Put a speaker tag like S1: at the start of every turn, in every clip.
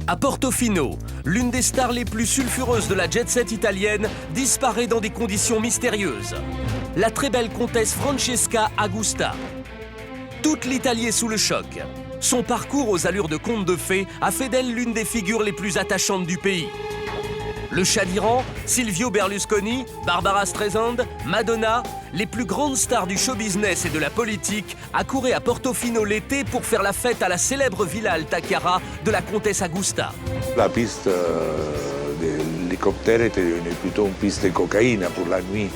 S1: À Portofino, l'une des stars les plus sulfureuses de la jet-set italienne disparaît dans des conditions mystérieuses. La très belle comtesse Francesca Agusta. Toute l'Italie est sous le choc. Son parcours aux allures de conte de fées a fait d'elle l'une des figures les plus attachantes du pays. Le Shah d'Iran, Silvio Berlusconi, Barbara Streisand, Madonna, les plus grandes stars du show business et de la politique accouraient à Portofino l'été pour faire la fête à la célèbre Villa Alta Chiara de la comtesse Agusta.
S2: La piste de l'hélicoptère était devenue plutôt une piste de cocaïne pour la nuit.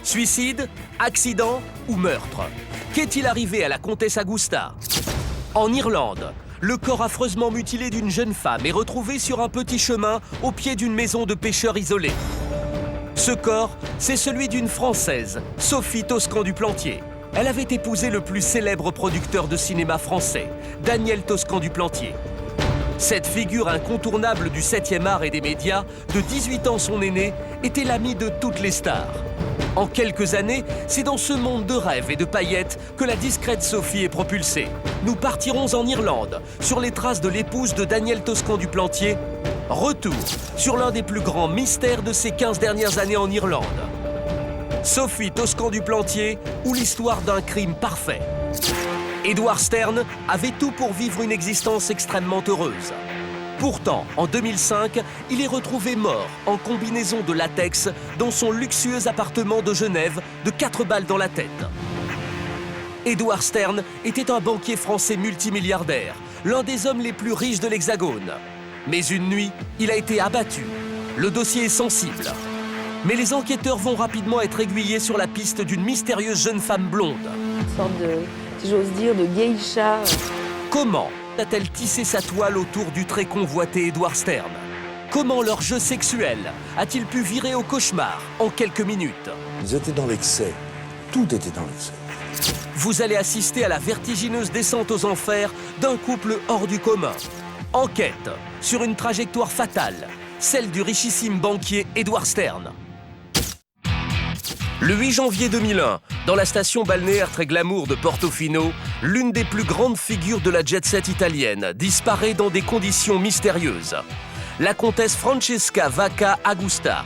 S1: Suicide, accident ou meurtre? Qu'est-il arrivé à la comtesse Agusta? En Irlande, le corps affreusement mutilé d'une jeune femme est retrouvé sur un petit chemin au pied d'une maison de pêcheurs isolée. Ce corps, c'est celui d'une Française, Sophie Toscan du Plantier. Elle avait épousé le plus célèbre producteur de cinéma français, Daniel Toscan du Plantier. Cette figure incontournable du 7e art et des médias, de 18 ans son aîné, était l'ami de toutes les stars. En quelques années, c'est dans ce monde de rêves et de paillettes que la discrète Sophie est propulsée. Nous partirons en Irlande, sur les traces de l'épouse de Daniel Toscan du Plantier. Retour sur l'un des plus grands mystères de ces 15 dernières années en Irlande. Sophie Toscan du Plantier ou l'histoire d'un crime parfait. Edward Stern avait tout pour vivre une existence extrêmement heureuse. Pourtant, en 2005, il est retrouvé mort en combinaison de latex dans son luxueux appartement de Genève de 4 balles dans la tête. Edward Stern était un banquier français multimilliardaire, l'un des hommes les plus riches de l'Hexagone. Mais une nuit, il a été abattu. Le dossier est sensible. Mais les enquêteurs vont rapidement être aiguillés sur la piste d'une mystérieuse jeune femme blonde.
S3: Une sorte de, si j'ose dire, de geisha.
S1: Comment a-t-elle tissé sa toile autour du très convoité Edward Stern? Comment leur jeu sexuel a-t-il pu virer au cauchemar en quelques minutes?
S4: Ils étaient dans l'excès. Tout était dans l'excès.
S1: Vous allez assister à la vertigineuse descente aux enfers d'un couple hors du commun. Enquête sur une trajectoire fatale, celle du richissime banquier Edward Stern. Le 8 janvier 2001, dans la station balnéaire très glamour de Portofino, l'une des plus grandes figures de la jet-set italienne disparaît dans des conditions mystérieuses. La comtesse Francesca Vacca Agusta.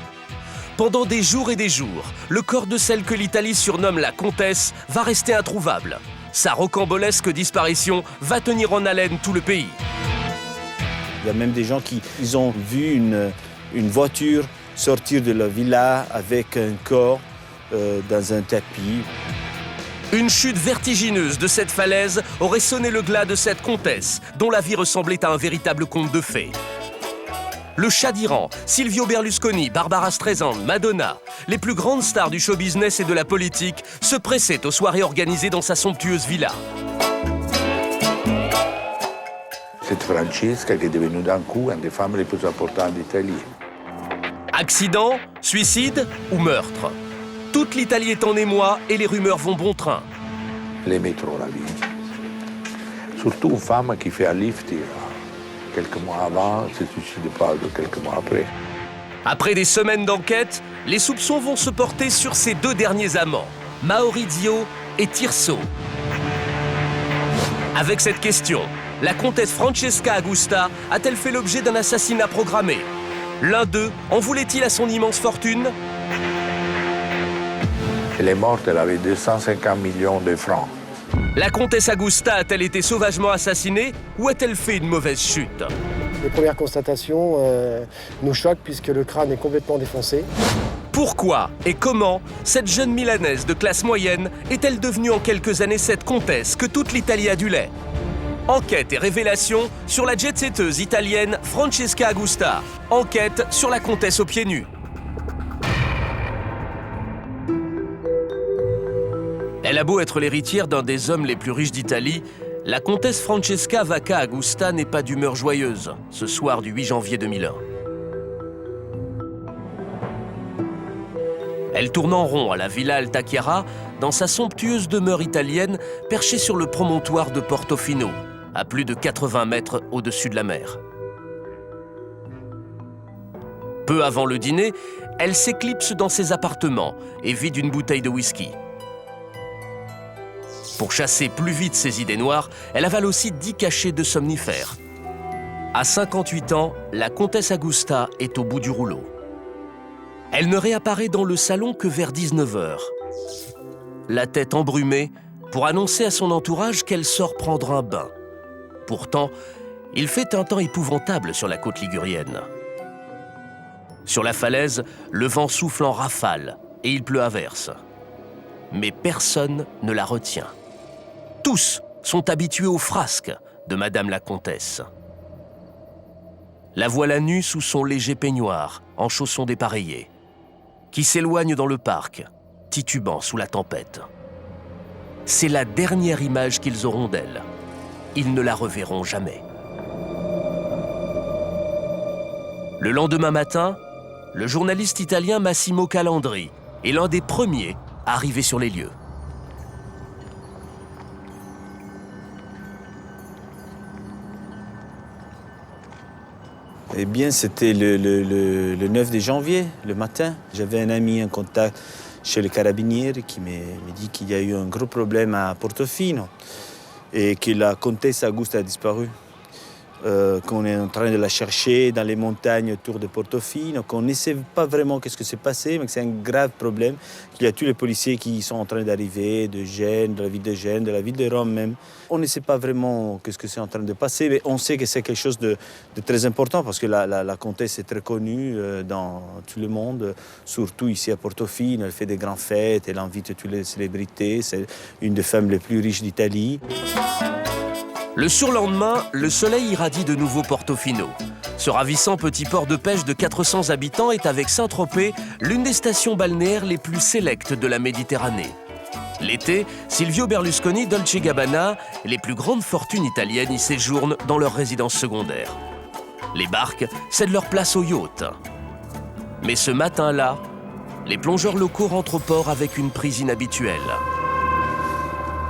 S1: Pendant des jours et des jours, le corps de celle que l'Italie surnomme la comtesse va rester introuvable. Sa rocambolesque disparition va tenir en haleine tout le pays.
S5: Il y a même des gens qui ont vu une voiture sortir de la villa avec un corps dans un tapis.
S1: Une chute vertigineuse de cette falaise aurait sonné le glas de cette comtesse, dont la vie ressemblait à un véritable conte de fées. Le Shah d'Iran, Silvio Berlusconi, Barbara Streisand, Madonna, les plus grandes stars du show business et de la politique se pressaient aux soirées organisées dans sa somptueuse villa.
S2: Cette Francesca qui est devenue d'un coup une des femmes les plus importantes d'Italie.
S1: Accident, suicide ou meurtre? Toute l'Italie est en émoi et les rumeurs vont bon train.
S2: Les métros, la vie. Surtout une femme qui fait un lifting quelques mois avant, se suicide pas quelques mois après.
S1: Après des semaines d'enquête, les soupçons vont se porter sur ses deux derniers amants, Maurizio et Tirso. Avec cette question, la comtesse Francesca Agusta a-t-elle fait l'objet d'un assassinat programmé? L'un d'eux en voulait-il à son immense fortune?
S2: Elle est morte, elle avait 250 millions de francs.
S1: La comtesse Agusta a-t-elle été sauvagement assassinée ou a-t-elle fait une mauvaise chute?
S6: Les premières constatations nous choquent puisque le crâne est complètement défoncé.
S1: Pourquoi et comment cette jeune Milanaise de classe moyenne est-elle devenue en quelques années cette comtesse que toute l'Italie adulait? Enquête et révélation sur la jet-setteuse italienne Francesca Agusta. Enquête sur la comtesse aux pieds nus. Elle a beau être l'héritière d'un des hommes les plus riches d'Italie, la comtesse Francesca Vacca Agusta n'est pas d'humeur joyeuse ce soir du 8 janvier 2001. Elle tourne en rond à la Villa Alta Chiara dans sa somptueuse demeure italienne perchée sur le promontoire de Portofino, à plus de 80 mètres au-dessus de la mer. Peu avant le dîner, elle s'éclipse dans ses appartements et vide une bouteille de whisky. Pour chasser plus vite ses idées noires, elle avale aussi 10 cachets de somnifères. À 58 ans, la comtesse Augusta est au bout du rouleau. Elle ne réapparaît dans le salon que vers 19h. La tête embrumée pour annoncer à son entourage qu'elle sort prendre un bain. Pourtant, il fait un temps épouvantable sur la côte ligurienne. Sur la falaise, le vent souffle en rafale et il pleut à verse. Mais personne ne la retient. Tous sont habitués aux frasques de Madame la Comtesse. La voilà nue sous son léger peignoir, en chaussons dépareillés, qui s'éloigne dans le parc, titubant sous la tempête. C'est la dernière image qu'ils auront d'elle. Ils ne la reverront jamais. Le lendemain matin, le journaliste italien Massimo Calandri est l'un des premiers à arriver sur les lieux.
S5: Eh bien, c'était le 9 janvier, le matin. J'avais un ami en contact chez le carabinieri qui me dit qu'il y a eu un gros problème à Portofino et que la comtesse Augusta a disparu. Qu'on est en train de la chercher dans les montagnes autour de Portofino, qu'on ne sait pas vraiment qu'est-ce que s'est passé, mais que c'est un grave problème, qu'il y a tous les policiers qui sont en train d'arriver, de Gênes, de la ville de Gênes, de la ville de Rome même. On ne sait pas vraiment qu'est-ce que c'est en train de passer, mais on sait que c'est quelque chose de très important, parce que la comtesse est très connue dans tout le monde, surtout ici à Portofino. Elle fait des grandes fêtes, elle invite toutes les célébrités, c'est une des femmes les plus riches d'Italie.
S1: Le surlendemain, le soleil irradie de nouveau Portofino. Ce ravissant petit port de pêche de 400 habitants est avec Saint-Tropez l'une des stations balnéaires les plus sélectes de la Méditerranée. L'été, Silvio Berlusconi, Dolce Gabbana, les plus grandes fortunes italiennes y séjournent dans leur résidence secondaire. Les barques cèdent leur place aux yachts. Mais ce matin-là, les plongeurs locaux rentrent au port avec une prise inhabituelle.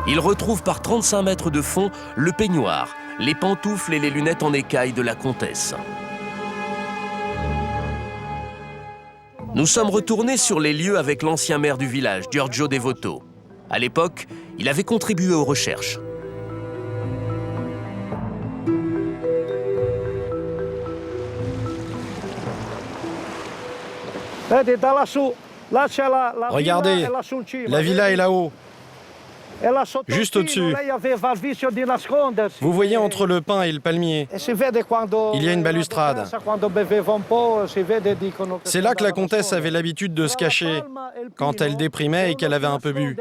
S1: Ils retrouvent par 35 mètres de fond le peignoir, les pantoufles et les lunettes en écaille de la comtesse. Nous sommes retournés sur les lieux avec l'ancien maire du village, Giorgio Devoto. À l'époque, il avait contribué aux recherches.
S7: Regardez, la villa est là-haut, juste au-dessus. Vous voyez entre le pin et le palmier, il y a une balustrade. C'est là que la comtesse avait l'habitude de se cacher quand elle déprimait et qu'elle avait un peu bu.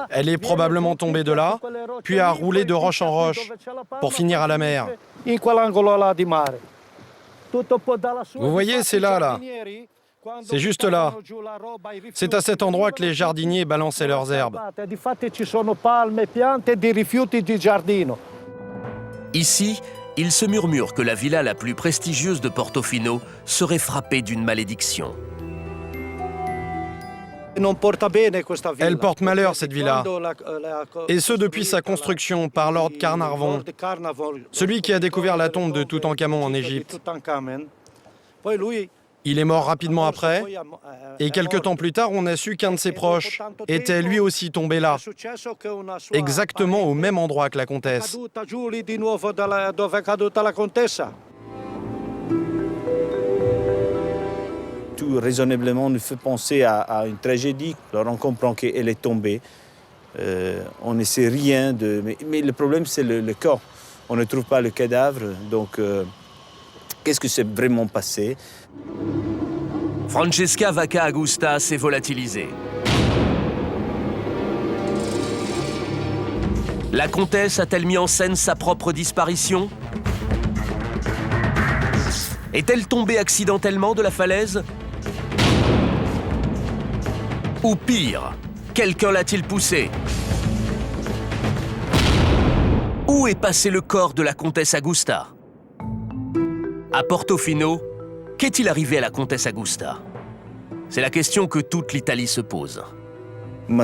S7: Elle est probablement tombée de là, puis a roulé de roche en roche pour finir à la mer. Vous voyez, c'est là. C'est juste là. C'est à cet endroit que les jardiniers balançaient leurs herbes.
S1: Ici, il se murmure que la villa la plus prestigieuse de Portofino serait frappée d'une malédiction.
S7: Elle porte malheur, cette villa. Et ce, depuis sa construction par Lord Carnarvon, celui qui a découvert la tombe de Toutankhamon en Égypte. Il est mort rapidement après, et quelque temps plus tard, on a su qu'un de ses proches était lui aussi tombé là, exactement au même endroit que la comtesse.
S5: Tout raisonnablement nous fait penser à une tragédie. Alors on comprend qu'elle est tombée. On ne sait rien de... Mais le problème, c'est le corps. On ne trouve pas le cadavre, donc qu'est-ce que s'est vraiment passé?
S1: Francesca Vacca Augusta s'est volatilisée. La comtesse a-t-elle mis en scène sa propre disparition? Est-elle tombée accidentellement de la falaise? Ou pire, quelqu'un l'a-t-il poussée? Où est passé le corps de la comtesse Augusta? À Portofino, qu'est-il arrivé à la comtesse Augusta? C'est la question que toute l'Italie se pose.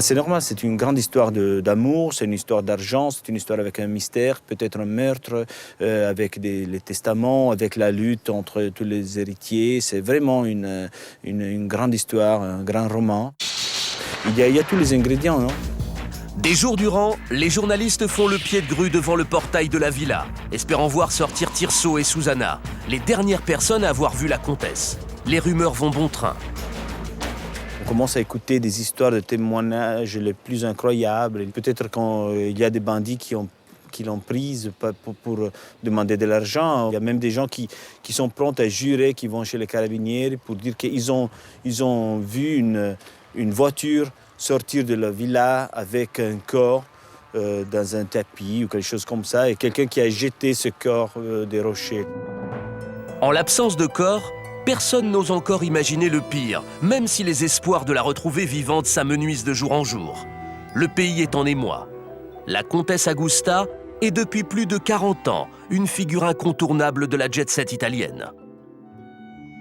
S5: C'est normal, c'est une grande histoire d'amour, c'est une histoire d'argent, c'est une histoire avec un mystère, peut-être un meurtre, avec les testaments, avec la lutte entre tous les héritiers. C'est vraiment une grande histoire, un grand roman. Il y a tous les ingrédients, non?
S1: Des jours durant, les journalistes font le pied de grue devant le portail de la villa, espérant voir sortir Tirso et Susanna, les dernières personnes à avoir vu la comtesse. Les rumeurs vont bon train.
S5: On commence à écouter des histoires de témoignages les plus incroyables. Peut-être quand il y a des bandits qui l'ont prise pour demander de l'argent. Il y a même des gens qui sont prêts à jurer, qui vont chez les carabiniers pour dire qu'ils ont vu une voiture sortir de la villa avec un corps dans un tapis ou quelque chose comme ça, et quelqu'un qui a jeté ce corps des rochers.
S1: En l'absence de corps, personne n'ose encore imaginer le pire, même si les espoirs de la retrouver vivante s'amenuisent de jour en jour. Le pays est en émoi. La comtesse Augusta est depuis plus de 40 ans une figure incontournable de la jet-set italienne.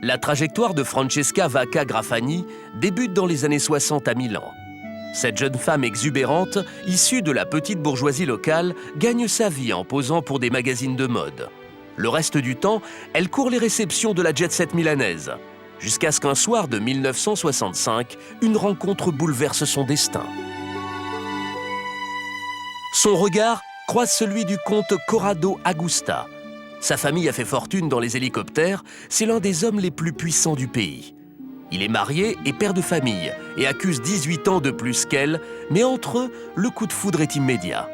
S1: La trajectoire de Francesca Vacca Grafani débute dans les années 60 à Milan. Cette jeune femme exubérante, issue de la petite bourgeoisie locale, gagne sa vie en posant pour des magazines de mode. Le reste du temps, elle court les réceptions de la jet-set milanaise, jusqu'à ce qu'un soir de 1965, une rencontre bouleverse son destin. Son regard croise celui du comte Corrado Augusta. Sa famille a fait fortune dans les hélicoptères, c'est l'un des hommes les plus puissants du pays. Il est marié et père de famille et accuse 18 ans de plus qu'elle, mais entre eux, le coup de foudre est immédiat.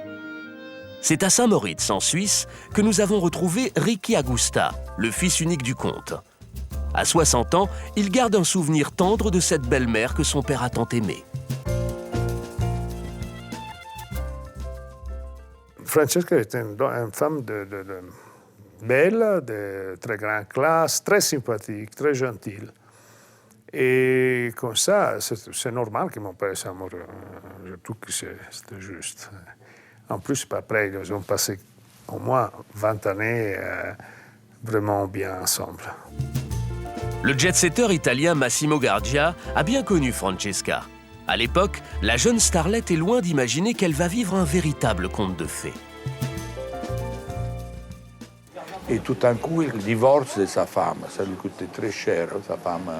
S1: C'est à Saint-Moritz, en Suisse, que nous avons retrouvé Ricky Augusta, le fils unique du comte. À 60 ans, il garde un souvenir tendre de cette belle-mère que son père a tant aimée.
S8: Francesca était une femme belle, de très grande classe, très sympathique, très gentille. Et comme ça, c'est normal que mon père s'amoureux. Je trouve que c'était juste. En plus, après, ils ont passé au moins 20 années vraiment bien ensemble.
S1: Le jet-setter italien Massimo Gardia a bien connu Francesca. À l'époque, la jeune starlette est loin d'imaginer qu'elle va vivre un véritable conte de fées.
S2: Et tout d'un coup, il divorce de sa femme. Ça lui coûtait très cher. Sa femme,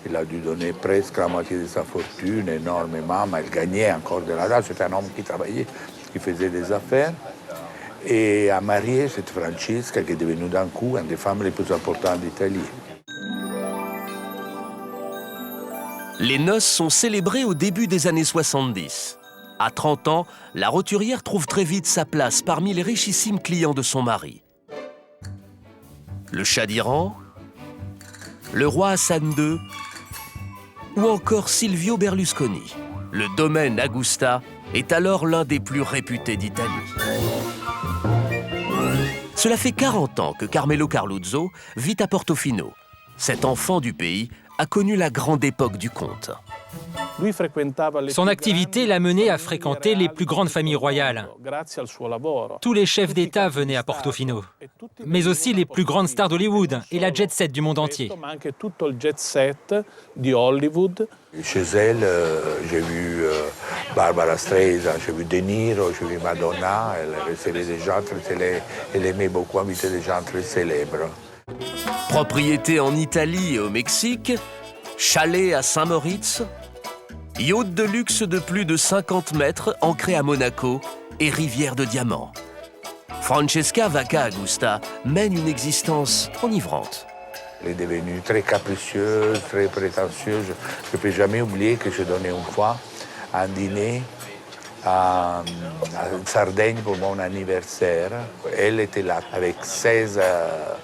S2: il a dû donner presque la moitié de sa fortune, énormément, mais elle gagnait encore de l'argent. C'était un homme qui travaillait, qui faisait des affaires. Et a marié cette Francesca, qui est devenue d'un coup une des femmes les plus importantes d'Italie.
S1: Les noces sont célébrées au début des années 70. À 30 ans, la roturière trouve très vite sa place parmi les richissimes clients de son mari. Le Shah d'Iran, le roi Hassan II ou encore Silvio Berlusconi. Le domaine Augusta est alors l'un des plus réputés d'Italie. Cela fait 40 ans que Carmelo Carluzzo vit à Portofino. Cet enfant du pays a connu la grande époque du conte.
S9: Son activité l'a mené à fréquenter les plus grandes familles royales. Tous les chefs d'État venaient à Portofino, mais aussi les plus grandes stars d'Hollywood et la jet-set du monde entier.
S2: Chez elle, j'ai vu Barbara Streisand, j'ai vu De Niro, j'ai vu Madonna. Elle recevait des gens très célèbres. Elle aimait beaucoup inviter des gens très célèbres.
S1: Propriété en Italie et au Mexique, chalet à Saint-Moritz, yacht de luxe de plus de 50 mètres ancré à Monaco et rivière de diamants. Francesca Vacca Augusta mène une existence enivrante.
S2: Elle est devenue très capricieuse, très prétentieuse. Je ne peux jamais oublier que je donnais une fois un dîner à Sardaigne pour mon anniversaire. Elle était là avec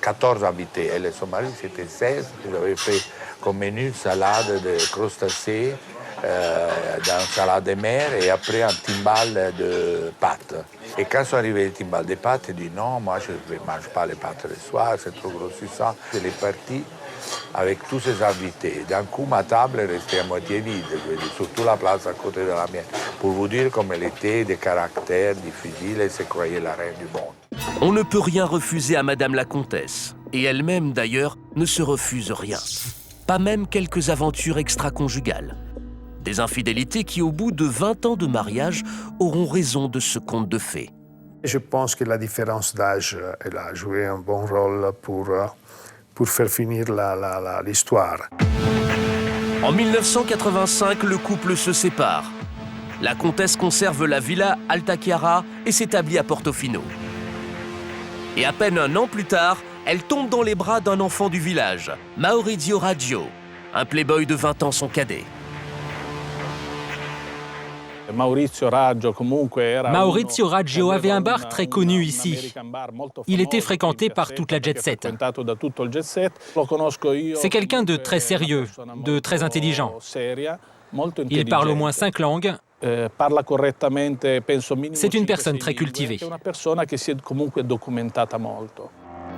S2: 14 invités. Elle et son mari, c'était 16. Ils avaient fait comme menu salade de crustacés, dans salade de mer et après un timbal de pâtes. Et quand sont arrivés les timbales de pâtes, elle dit non, moi je ne mange pas les pâtes le soir, c'est trop grossissant. Elle est partie avec tous ses invités. D'un coup, ma table est restée à moitié vide, surtout la place à côté de la mienne. Pour vous dire comme elle était de caractère difficile, elle se croyait la reine du monde.
S1: On ne peut rien refuser à Madame la Comtesse, et elle-même d'ailleurs ne se refuse rien. Pas même quelques aventures extra-conjugales. Des infidélités qui, au bout de 20 ans de mariage, auront raison de ce conte de fées.
S8: Je pense que la différence d'âge, elle a joué un bon rôle pour faire finir l'histoire.
S1: En 1985, le couple se sépare. la comtesse conserve la villa Alta Chiara et s'établit à Portofino. Et à peine un an plus tard, elle tombe dans les bras d'un enfant du village, Maurizio Raggio, un playboy de 20 ans son cadet.
S9: Maurizio Raggio avait un bar très connu ici. Il était fréquenté par toute la jet-set. C'est quelqu'un de très sérieux, de très intelligent. Il parle au moins 5 langues. C'est une personne très cultivée.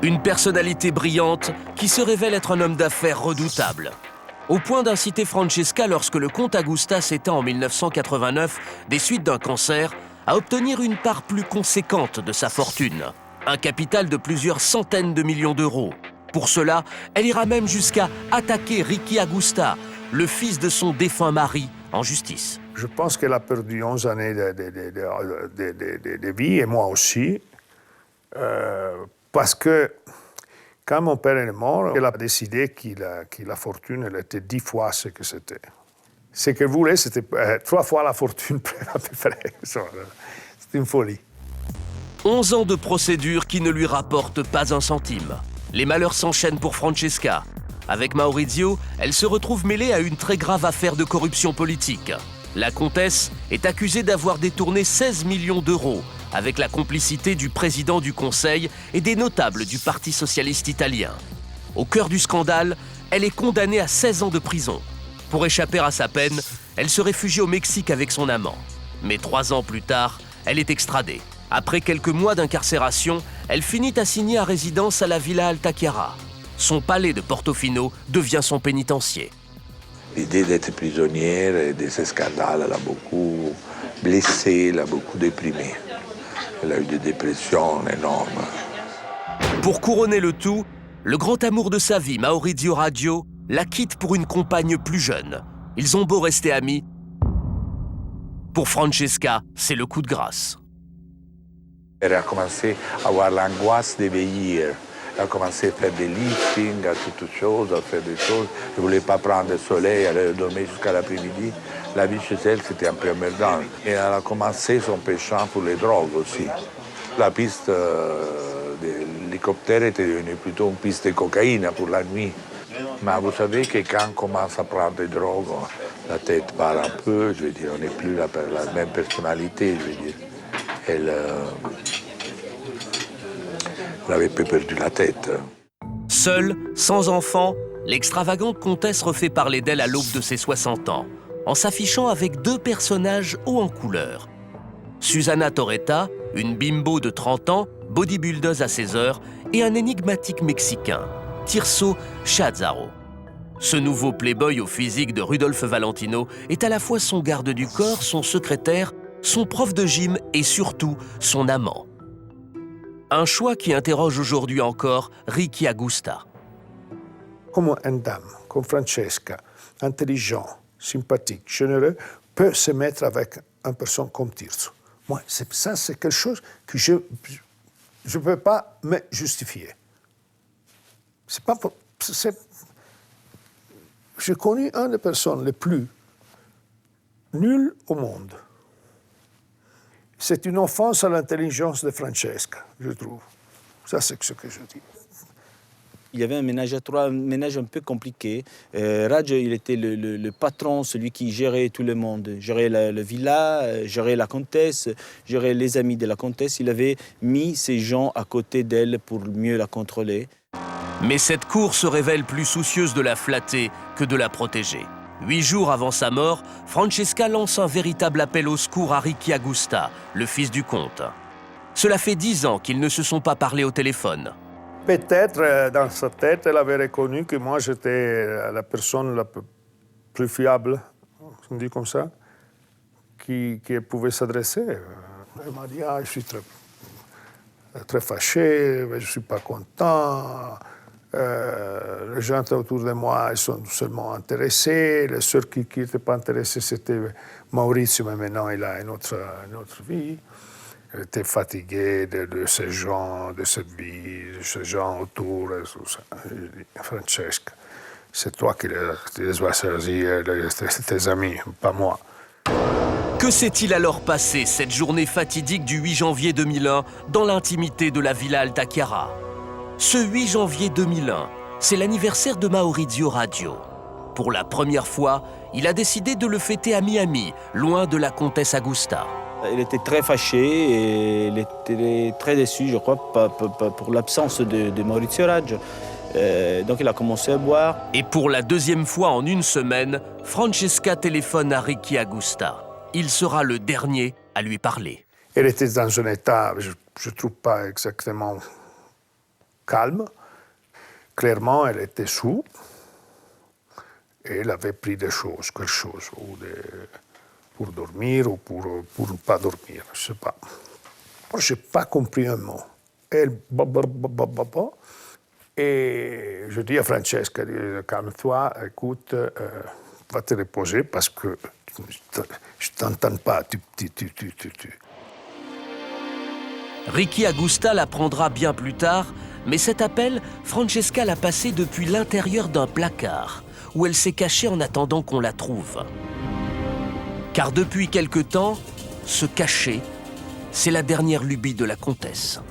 S1: Une personnalité brillante qui se révèle être un homme d'affaires redoutable. Au point d'inciter Francesca, lorsque le comte Augusta s'éteint en 1989 des suites d'un cancer, à obtenir une part plus conséquente de sa fortune. Un capital de plusieurs centaines de millions d'euros. Pour cela, elle ira même jusqu'à attaquer Ricky Augusta, le fils de son défunt mari, en justice.
S8: Je pense qu'elle a perdu 11 années de vie, et moi aussi, parce que quand mon père est mort, elle a décidé que la fortune elle était 10 fois ce que c'était. Ce qu'elle voulait, c'était 3 fois la fortune à peu près. C'est une folie.
S1: 11 ans de procédure qui ne lui rapportent pas un centime. Les malheurs s'enchaînent pour Francesca. Avec Maurizio, elle se retrouve mêlée à une très grave affaire de corruption politique. La comtesse est accusée d'avoir détourné 16 millions d'euros avec la complicité du président du Conseil et des notables du Parti socialiste italien. Au cœur du scandale, elle est condamnée à 16 ans de prison. Pour échapper à sa peine, elle se réfugie au Mexique avec son amant. Mais 3 ans plus tard, elle est extradée. Après quelques mois d'incarcération, elle finit assignée à résidence à la Villa Alta Chiara. Son palais de Portofino devient son pénitencier.
S2: L'idée d'être prisonnière et de ce scandale l'a beaucoup blessée, l'a beaucoup déprimée. Elle a eu des dépressions énormes.
S1: Pour couronner le tout, le grand amour de sa vie, Maurizio Raggio, la quitte pour une compagne plus jeune. Ils ont beau rester amis. Pour Francesca, c'est le coup de grâce.
S2: Elle a commencé à avoir l'angoisse de vieillir. Elle a commencé à faire des liftings, à toutes choses, à faire des choses. Elle ne voulait pas prendre le soleil, elle dormait jusqu'à l'après-midi. La vie chez elle, c'était un peu emmerdant. Et elle a commencé son péchant pour les drogues aussi. La piste de l'hélicoptère était devenue plutôt une piste de cocaïne pour la nuit. Mais vous savez que quand on commence à prendre des drogues, la tête part un peu, je veux dire, on n'est plus la même personnalité, je veux dire. Elle avait peu perdu la tête.
S1: Seule, sans enfant, l'extravagante comtesse refait parler d'elle à l'aube de ses 60 ans, en s'affichant avec 2 personnages hauts en couleur. Susana Torretta, une bimbo de 30 ans, bodybuildeuse à ses heures, et un énigmatique Mexicain, Tirso Chazaro. Ce nouveau playboy au physique de Rudolph Valentino est à la fois son garde du corps, son secrétaire, son prof de gym et surtout son amant. Un choix qui interroge aujourd'hui encore Ricky Augusta.
S8: Comment une dame comme Francesca, intelligent, sympathique, généreux, peut se mettre avec une personne comme Tirso? Moi, ça, c'est quelque chose que je ne peux pas me justifier. J'ai connu une des personnes les plus nulles au monde. C'est une offense à l'intelligence de Francesca, je trouve. Ça, c'est ce que je dis.
S5: Il y avait un ménage à 3, un ménage un peu compliqué. Raggio, il était le patron, celui qui gérait tout le monde. Gérait la villa, gérait la comtesse, gérait les amis de la comtesse. Il avait mis ces gens à côté d'elle pour mieux la contrôler.
S1: Mais cette cour se révèle plus soucieuse de la flatter que de la protéger. 8 jours avant sa mort, Francesca lance un véritable appel au secours à Ricky Augusta, le fils du comte. Cela fait 10 ans qu'ils ne se sont pas parlé au téléphone.
S8: Peut-être dans sa tête, elle avait reconnu que moi j'étais la personne la plus fiable, on dit comme ça, qui pouvait s'adresser. Elle m'a dit, je suis très fâché, je ne suis pas content. Les gens autour de moi ils sont seulement intéressés. Les seuls qui n'étaient pas intéressés, c'était Maurizio, mais maintenant il a une autre vie. Elle était fatiguée de ces gens, de cette vie, de ces gens autour. Et tout ça. Je dis, Francesca, c'est toi qui les vas choisir, tes amis, pas moi.
S1: Que s'est-il alors passé cette journée fatidique du 8 janvier 2001 dans l'intimité de la Villa Alta Chiara? Ce 8 janvier 2001, c'est l'anniversaire de Maurizio Radio. Pour la première fois, il a décidé de le fêter à Miami, loin de la comtesse Augusta.
S5: Il était très fâché et il était très déçu, je crois, pour l'absence de Maurizio Radio. Donc il a commencé à boire.
S1: Et pour la deuxième fois en une semaine, Francesca téléphone à Ricky Augusta. Il sera le dernier à lui parler.
S8: Elle était dans un état, je ne trouve pas exactement calme. Clairement, elle était sous. Et elle avait pris des choses, quelque chose, pour dormir ou pour ne pas dormir, je ne sais pas. Moi, je n'ai pas compris un mot. Elle, et je dis à Francesca, calme-toi, écoute, va te reposer parce que je ne t'entends pas.
S1: Ricky Augusta l'apprendra bien plus tard, mais cet appel, Francesca l'a passé depuis l'intérieur d'un placard, où elle s'est cachée en attendant qu'on la trouve. Car depuis quelque temps, se cacher, c'est la dernière lubie de la comtesse.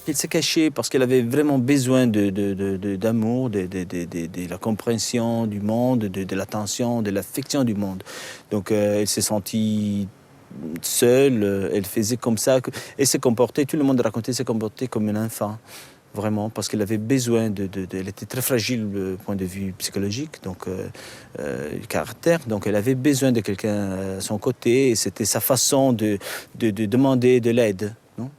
S5: Elle s'est cachée parce qu'elle avait vraiment besoin d'amour, de la compréhension du monde, de l'attention, de l'affection du monde. Donc elle s'est sentie seule, elle faisait comme ça, elle s'est comportée, tout le monde racontait, elle s'est comportée comme un enfant. Vraiment, parce qu'elle avait besoin elle était très fragile du point de vue psychologique, donc du caractère, donc elle avait besoin de quelqu'un à son côté, et c'était sa façon de demander de l'aide. Non?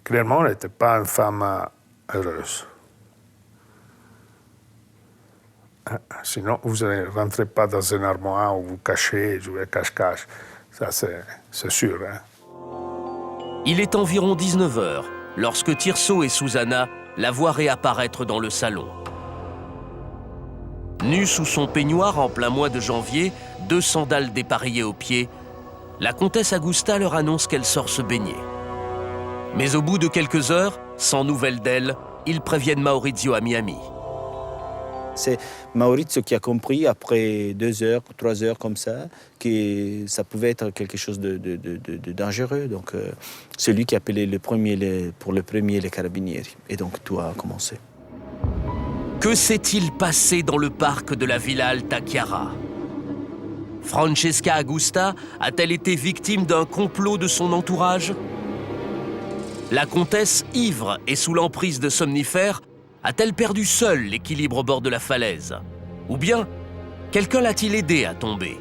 S8: Clairement, elle n'était pas une femme heureuse. Sinon, vous ne rentrez pas dans un armoire où vous cachez, jouez cache-cache. Ça, c'est sûr. Hein?
S1: Il est environ 19h lorsque Tirso et Susanna la voient réapparaître dans le salon. Nue sous son peignoir en plein mois de janvier, 2 sandales dépareillées aux pieds, la comtesse Augusta leur annonce qu'elle sort se baigner. Mais au bout de quelques heures, sans nouvelles d'elle, ils préviennent Maurizio à Miami.
S5: C'est Maurizio qui a compris, après 2 heures, 3 heures comme ça, que ça pouvait être quelque chose de dangereux. Donc, c'est lui qui a appelé pour le premier les carabinieri. Et donc, tout a commencé.
S1: Que s'est-il passé dans le parc de la Villa Alta Chiara? Francesca Augusta a-t-elle été victime d'un complot de son entourage? La comtesse, ivre et sous l'emprise de somnifères, a-t-elle perdu seule l'équilibre au bord de la falaise? Ou bien, quelqu'un l'a-t-il aidée à tomber?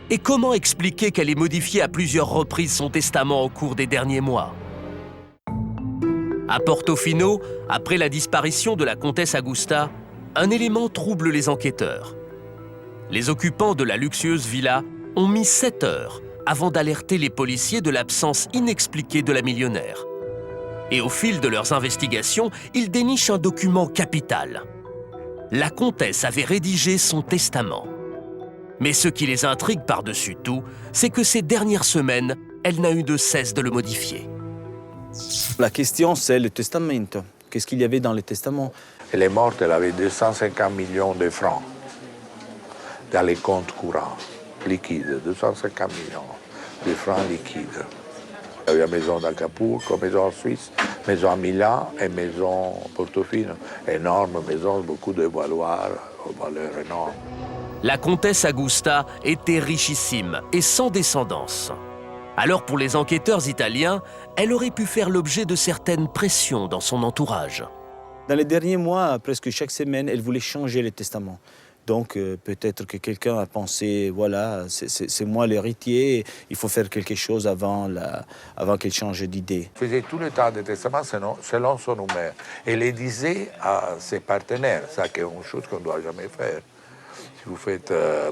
S1: Et comment expliquer qu'elle ait modifié à plusieurs reprises son testament au cours des derniers mois? À Portofino, après la disparition de la comtesse Augusta, un élément trouble les enquêteurs. Les occupants de la luxueuse villa ont mis 7 heures avant d'alerter les policiers de l'absence inexpliquée de la millionnaire. Et au fil de leurs investigations, ils dénichent un document capital. La comtesse avait rédigé son testament. Mais ce qui les intrigue par-dessus tout, c'est que ces dernières semaines, elle n'a eu de cesse de le modifier.
S5: La question, c'est le testament. Qu'est-ce qu'il y avait dans le testament?
S2: Elle est morte, elle avait 250 millions de francs dans les comptes courants, liquides, 250 millions de francs liquides. Il y a maison d'Acapulco, maison en Suisse, maison à Milan et maison à Portofino. Énorme maison, beaucoup de valoirs, valeur énorme.
S1: La comtesse Augusta était richissime et sans descendance. Alors pour les enquêteurs italiens, elle aurait pu faire l'objet de certaines pressions dans son entourage.
S5: Dans les derniers mois, presque chaque semaine, elle voulait changer le testament. Donc peut-être que quelqu'un a pensé, voilà, c'est moi l'héritier, il faut faire quelque chose avant qu'elle change d'idée.
S2: Elle faisait tout le temps des testaments selon son humeur. Elle les disait à ses partenaires, ça c'est une chose qu'on ne doit jamais faire. Si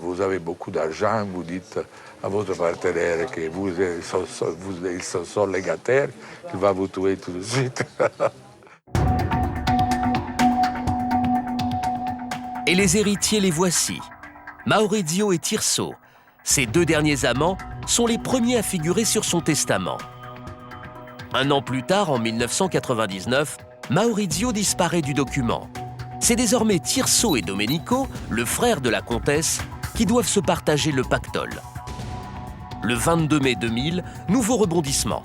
S2: vous avez beaucoup d'argent, vous dites à votre partenaire que ils sont légataires, qu'il va vous tuer tout de suite.
S1: Et les héritiers les voici. Maurizio et Tirso, ces 2 derniers amants, sont les premiers à figurer sur son testament. 1 an plus tard, en 1999, Maurizio disparaît du document. C'est désormais Tirso et Domenico, le frère de la comtesse, qui doivent se partager le pactole. Le 22 mai 2000, nouveau rebondissement.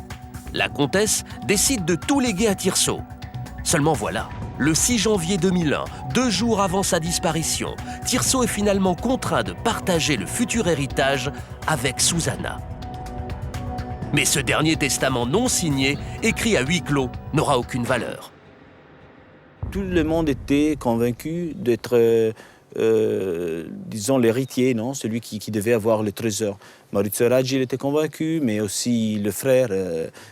S1: La comtesse décide de tout léguer à Tirso. Seulement voilà, le 6 janvier 2001, 2 jours avant sa disparition, Tirso est finalement contraint de partager le futur héritage avec Susanna. Mais ce dernier testament non signé, écrit à huis clos, n'aura aucune valeur.
S5: Tout le monde était convaincu d'être, disons, l'héritier, non? Celui qui devait avoir le trésor. Maurizio Raggi était convaincu, mais aussi le frère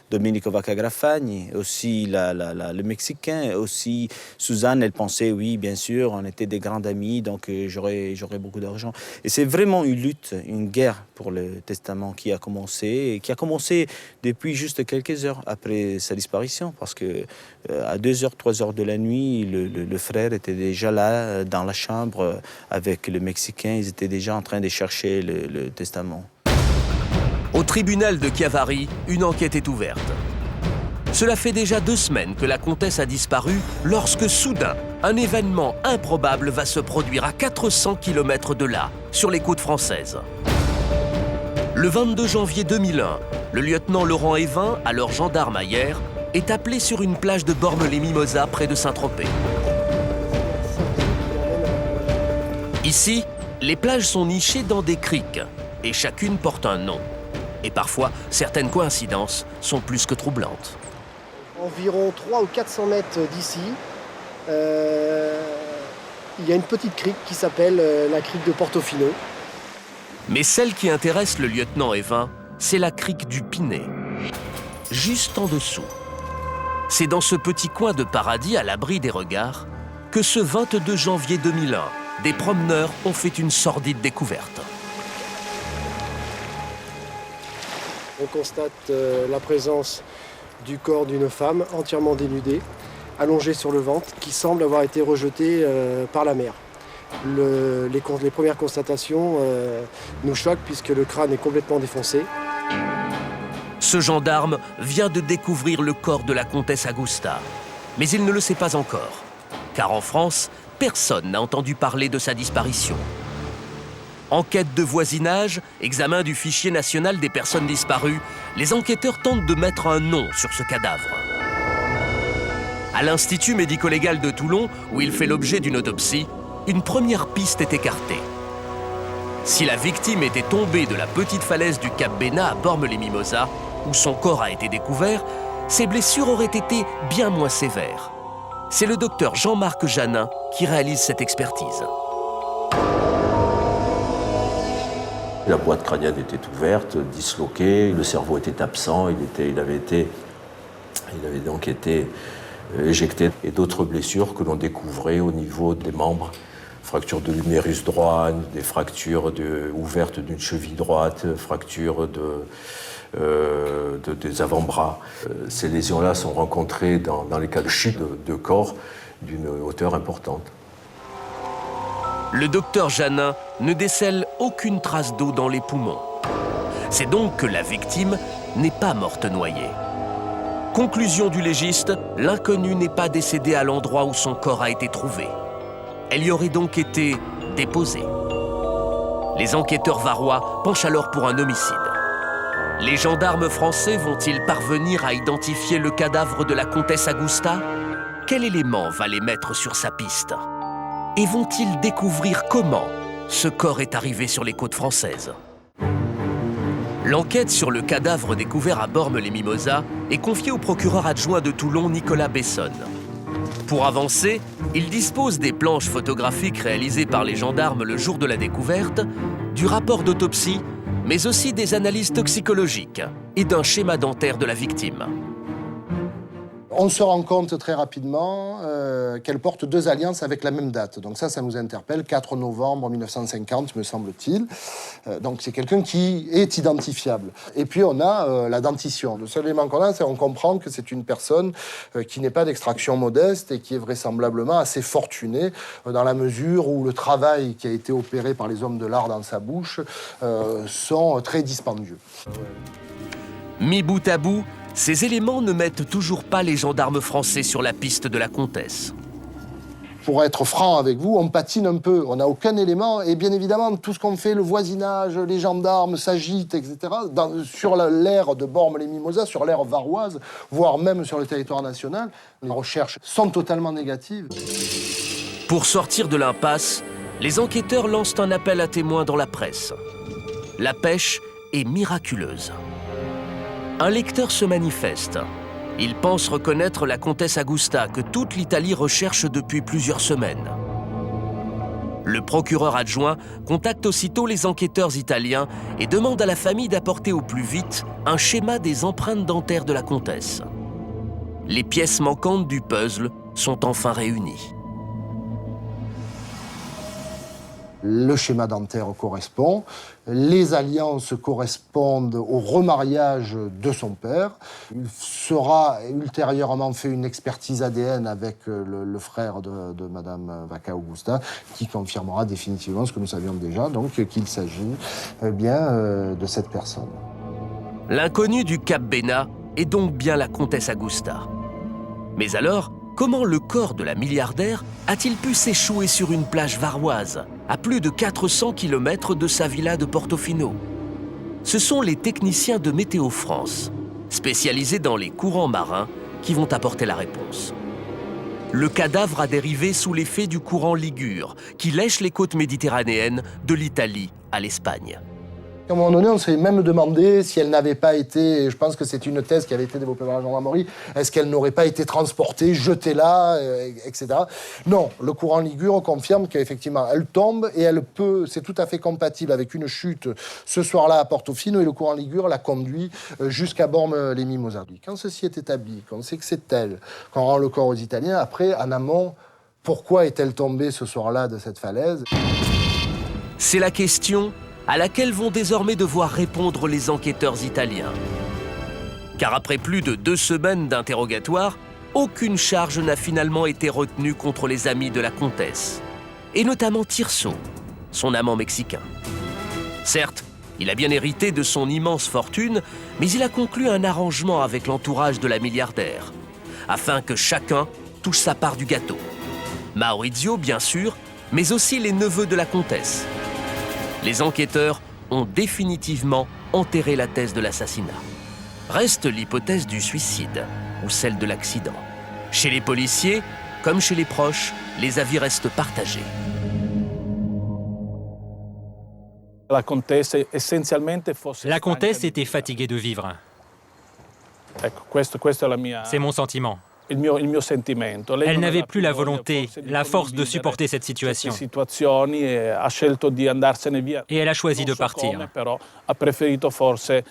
S5: Domenico Vaccagrafagni, aussi le Mexicain, aussi Suzanne, elle pensait, oui, bien sûr, on était des grands amis, donc j'aurais beaucoup d'argent. Et c'est vraiment une lutte, une guerre pour le testament qui a commencé depuis juste quelques heures après sa disparition, parce que à 2h, 3h de la nuit, le frère était déjà là, dans la chambre, avec le Mexicain, ils étaient déjà en train de chercher le testament.
S1: Au tribunal de Chiavari, une enquête est ouverte. Cela fait déjà 2 semaines que la comtesse a disparu lorsque soudain, un événement improbable va se produire à 400 km de là, sur les côtes françaises. Le 22 janvier 2001, le lieutenant Laurent Évin, alors gendarme à Hyères, est appelé sur une plage de Bormes-les-Mimosas près de Saint-Tropez. Ici, les plages sont nichées dans des criques et chacune porte un nom. Et parfois, certaines coïncidences sont plus que troublantes.
S6: Environ 300 ou 400 mètres d'ici, il y a une petite crique qui s'appelle la crique de Portofino.
S1: Mais celle qui intéresse le lieutenant Évin, c'est la crique du Pinet, juste en dessous. C'est dans ce petit coin de paradis à l'abri des regards que ce 22 janvier 2001, des promeneurs ont fait une sordide découverte.
S6: On constate la présence du corps d'une femme entièrement dénudée, allongée sur le ventre, qui semble avoir été rejetée par la mer. Les premières constatations nous choquent puisque le crâne est complètement défoncé.
S1: Ce gendarme vient de découvrir le corps de la comtesse Augusta. Mais il ne le sait pas encore, car en France, personne n'a entendu parler de sa disparition. Enquête de voisinage, examen du fichier national des personnes disparues, les enquêteurs tentent de mettre un nom sur ce cadavre. À l'Institut médico-légal de Toulon, où il fait l'objet d'une autopsie, une première piste est écartée. Si la victime était tombée de la petite falaise du Cap Bénat à Bormes-les-Mimosas, où son corps a été découvert, ses blessures auraient été bien moins sévères. C'est le docteur Jean-Marc Janin qui réalise cette expertise.
S10: La boîte crânienne était ouverte, disloquée, le cerveau était absent, il avait donc été éjecté. Et d'autres blessures que l'on découvrait au niveau des membres, fracture de l'humérus droit, des fractures ouvertes d'une cheville droite, fracture des avant-bras. Ces lésions-là sont rencontrées dans les cas de chute de corps d'une hauteur importante.
S1: Le docteur Janin ne décèle aucune trace d'eau dans les poumons. C'est donc que la victime n'est pas morte noyée. Conclusion du légiste, l'inconnue n'est pas décédée à l'endroit où son corps a été trouvé. Elle y aurait donc été déposée. Les enquêteurs varois penchent alors pour un homicide. Les gendarmes français vont-ils parvenir à identifier le cadavre de la comtesse Augusta? Quel élément va les mettre sur sa piste? Et vont-ils découvrir comment ce corps est arrivé sur les côtes françaises? L'enquête sur le cadavre découvert à Bormes-les-Mimosas est confiée au procureur adjoint de Toulon, Nicolas Bessonne. Pour avancer, il dispose des planches photographiques réalisées par les gendarmes le jour de la découverte, du rapport d'autopsie, mais aussi des analyses toxicologiques et d'un schéma dentaire de la victime.
S4: On se rend compte très rapidement qu'elle porte 2 alliances avec la même date. Donc ça nous interpelle, 4 novembre 1950, me semble-t-il. Donc c'est quelqu'un qui est identifiable. Et puis on a la dentition. Le seul élément qu'on a, c'est qu'on comprend que c'est une personne qui n'est pas d'extraction modeste et qui est vraisemblablement assez fortunée dans la mesure où le travail qui a été opéré par les hommes de l'art dans sa bouche sont très dispendieux.
S1: Mis bout à bout, ces éléments ne mettent toujours pas les gendarmes français sur la piste de la comtesse.
S4: pour être franc avec vous, on patine un peu, on n'a aucun élément, et bien évidemment, tout ce qu'on fait, le voisinage, les gendarmes s'agitent, etc., sur l'ère de Bormes-les-Mimosas, sur l'ère varoise, voire même sur le territoire national, les recherches sont totalement négatives.
S1: Pour sortir de l'impasse, les enquêteurs lancent un appel à témoins dans la presse. La pêche est miraculeuse. Un lecteur se manifeste. Il pense reconnaître la comtesse Augusta que toute l'Italie recherche depuis plusieurs semaines. Le procureur adjoint contacte aussitôt les enquêteurs italiens et demande à la famille d'apporter au plus vite un schéma des empreintes dentaires de la comtesse. Les pièces manquantes du puzzle sont enfin réunies.
S4: Le schéma dentaire correspond, les alliances correspondent au remariage de son père. Il sera ultérieurement fait une expertise ADN avec le frère de Madame Vacca Augusta, qui confirmera définitivement ce que nous savions déjà, donc qu'il s'agit bien de cette personne.
S1: L'inconnu du Cap Bénat est donc bien la comtesse Augusta. Mais alors, comment le corps de la milliardaire a-t-il pu s'échouer sur une plage varoise, à plus de 400 km de sa villa de Portofino? Ce sont les techniciens de Météo France, spécialisés dans les courants marins, qui vont apporter la réponse. Le cadavre a dérivé sous l'effet du courant Ligure, qui lèche les côtes méditerranéennes de l'Italie à l'Espagne.
S4: À un moment donné, on s'est même demandé si elle n'avait pas été, et je pense que c'est une thèse qui avait été développée par la gendarmerie, est-ce qu'elle n'aurait pas été transportée, jetée là, etc. Non, le courant Ligure confirme qu'effectivement, elle tombe et elle peut, c'est tout à fait compatible avec une chute ce soir-là à Portofino, et le courant Ligure la conduit jusqu'à Bormes-les-Mimosas. Quand ceci est établi, qu'on sait que c'est elle, qu'on rend le corps aux Italiens, après, en amont, pourquoi est-elle tombée ce soir-là de cette falaise?
S1: C'est la question à laquelle vont désormais devoir répondre les enquêteurs italiens. Car après plus de 2 semaines d'interrogatoire, aucune charge n'a finalement été retenue contre les amis de la comtesse, et notamment Tirso, son amant mexicain. Certes, il a bien hérité de son immense fortune, mais il a conclu un arrangement avec l'entourage de la milliardaire, afin que chacun touche sa part du gâteau. Maurizio, bien sûr, mais aussi les neveux de la comtesse. Les enquêteurs ont définitivement enterré la thèse de l'assassinat. Reste l'hypothèse du suicide ou celle de l'accident. Chez les policiers, comme chez les proches, les avis restent partagés.
S9: La comtesse était fatiguée de vivre. C'est mon sentiment. Elle n'avait plus la volonté, la force de supporter cette situation. Et elle a choisi de partir.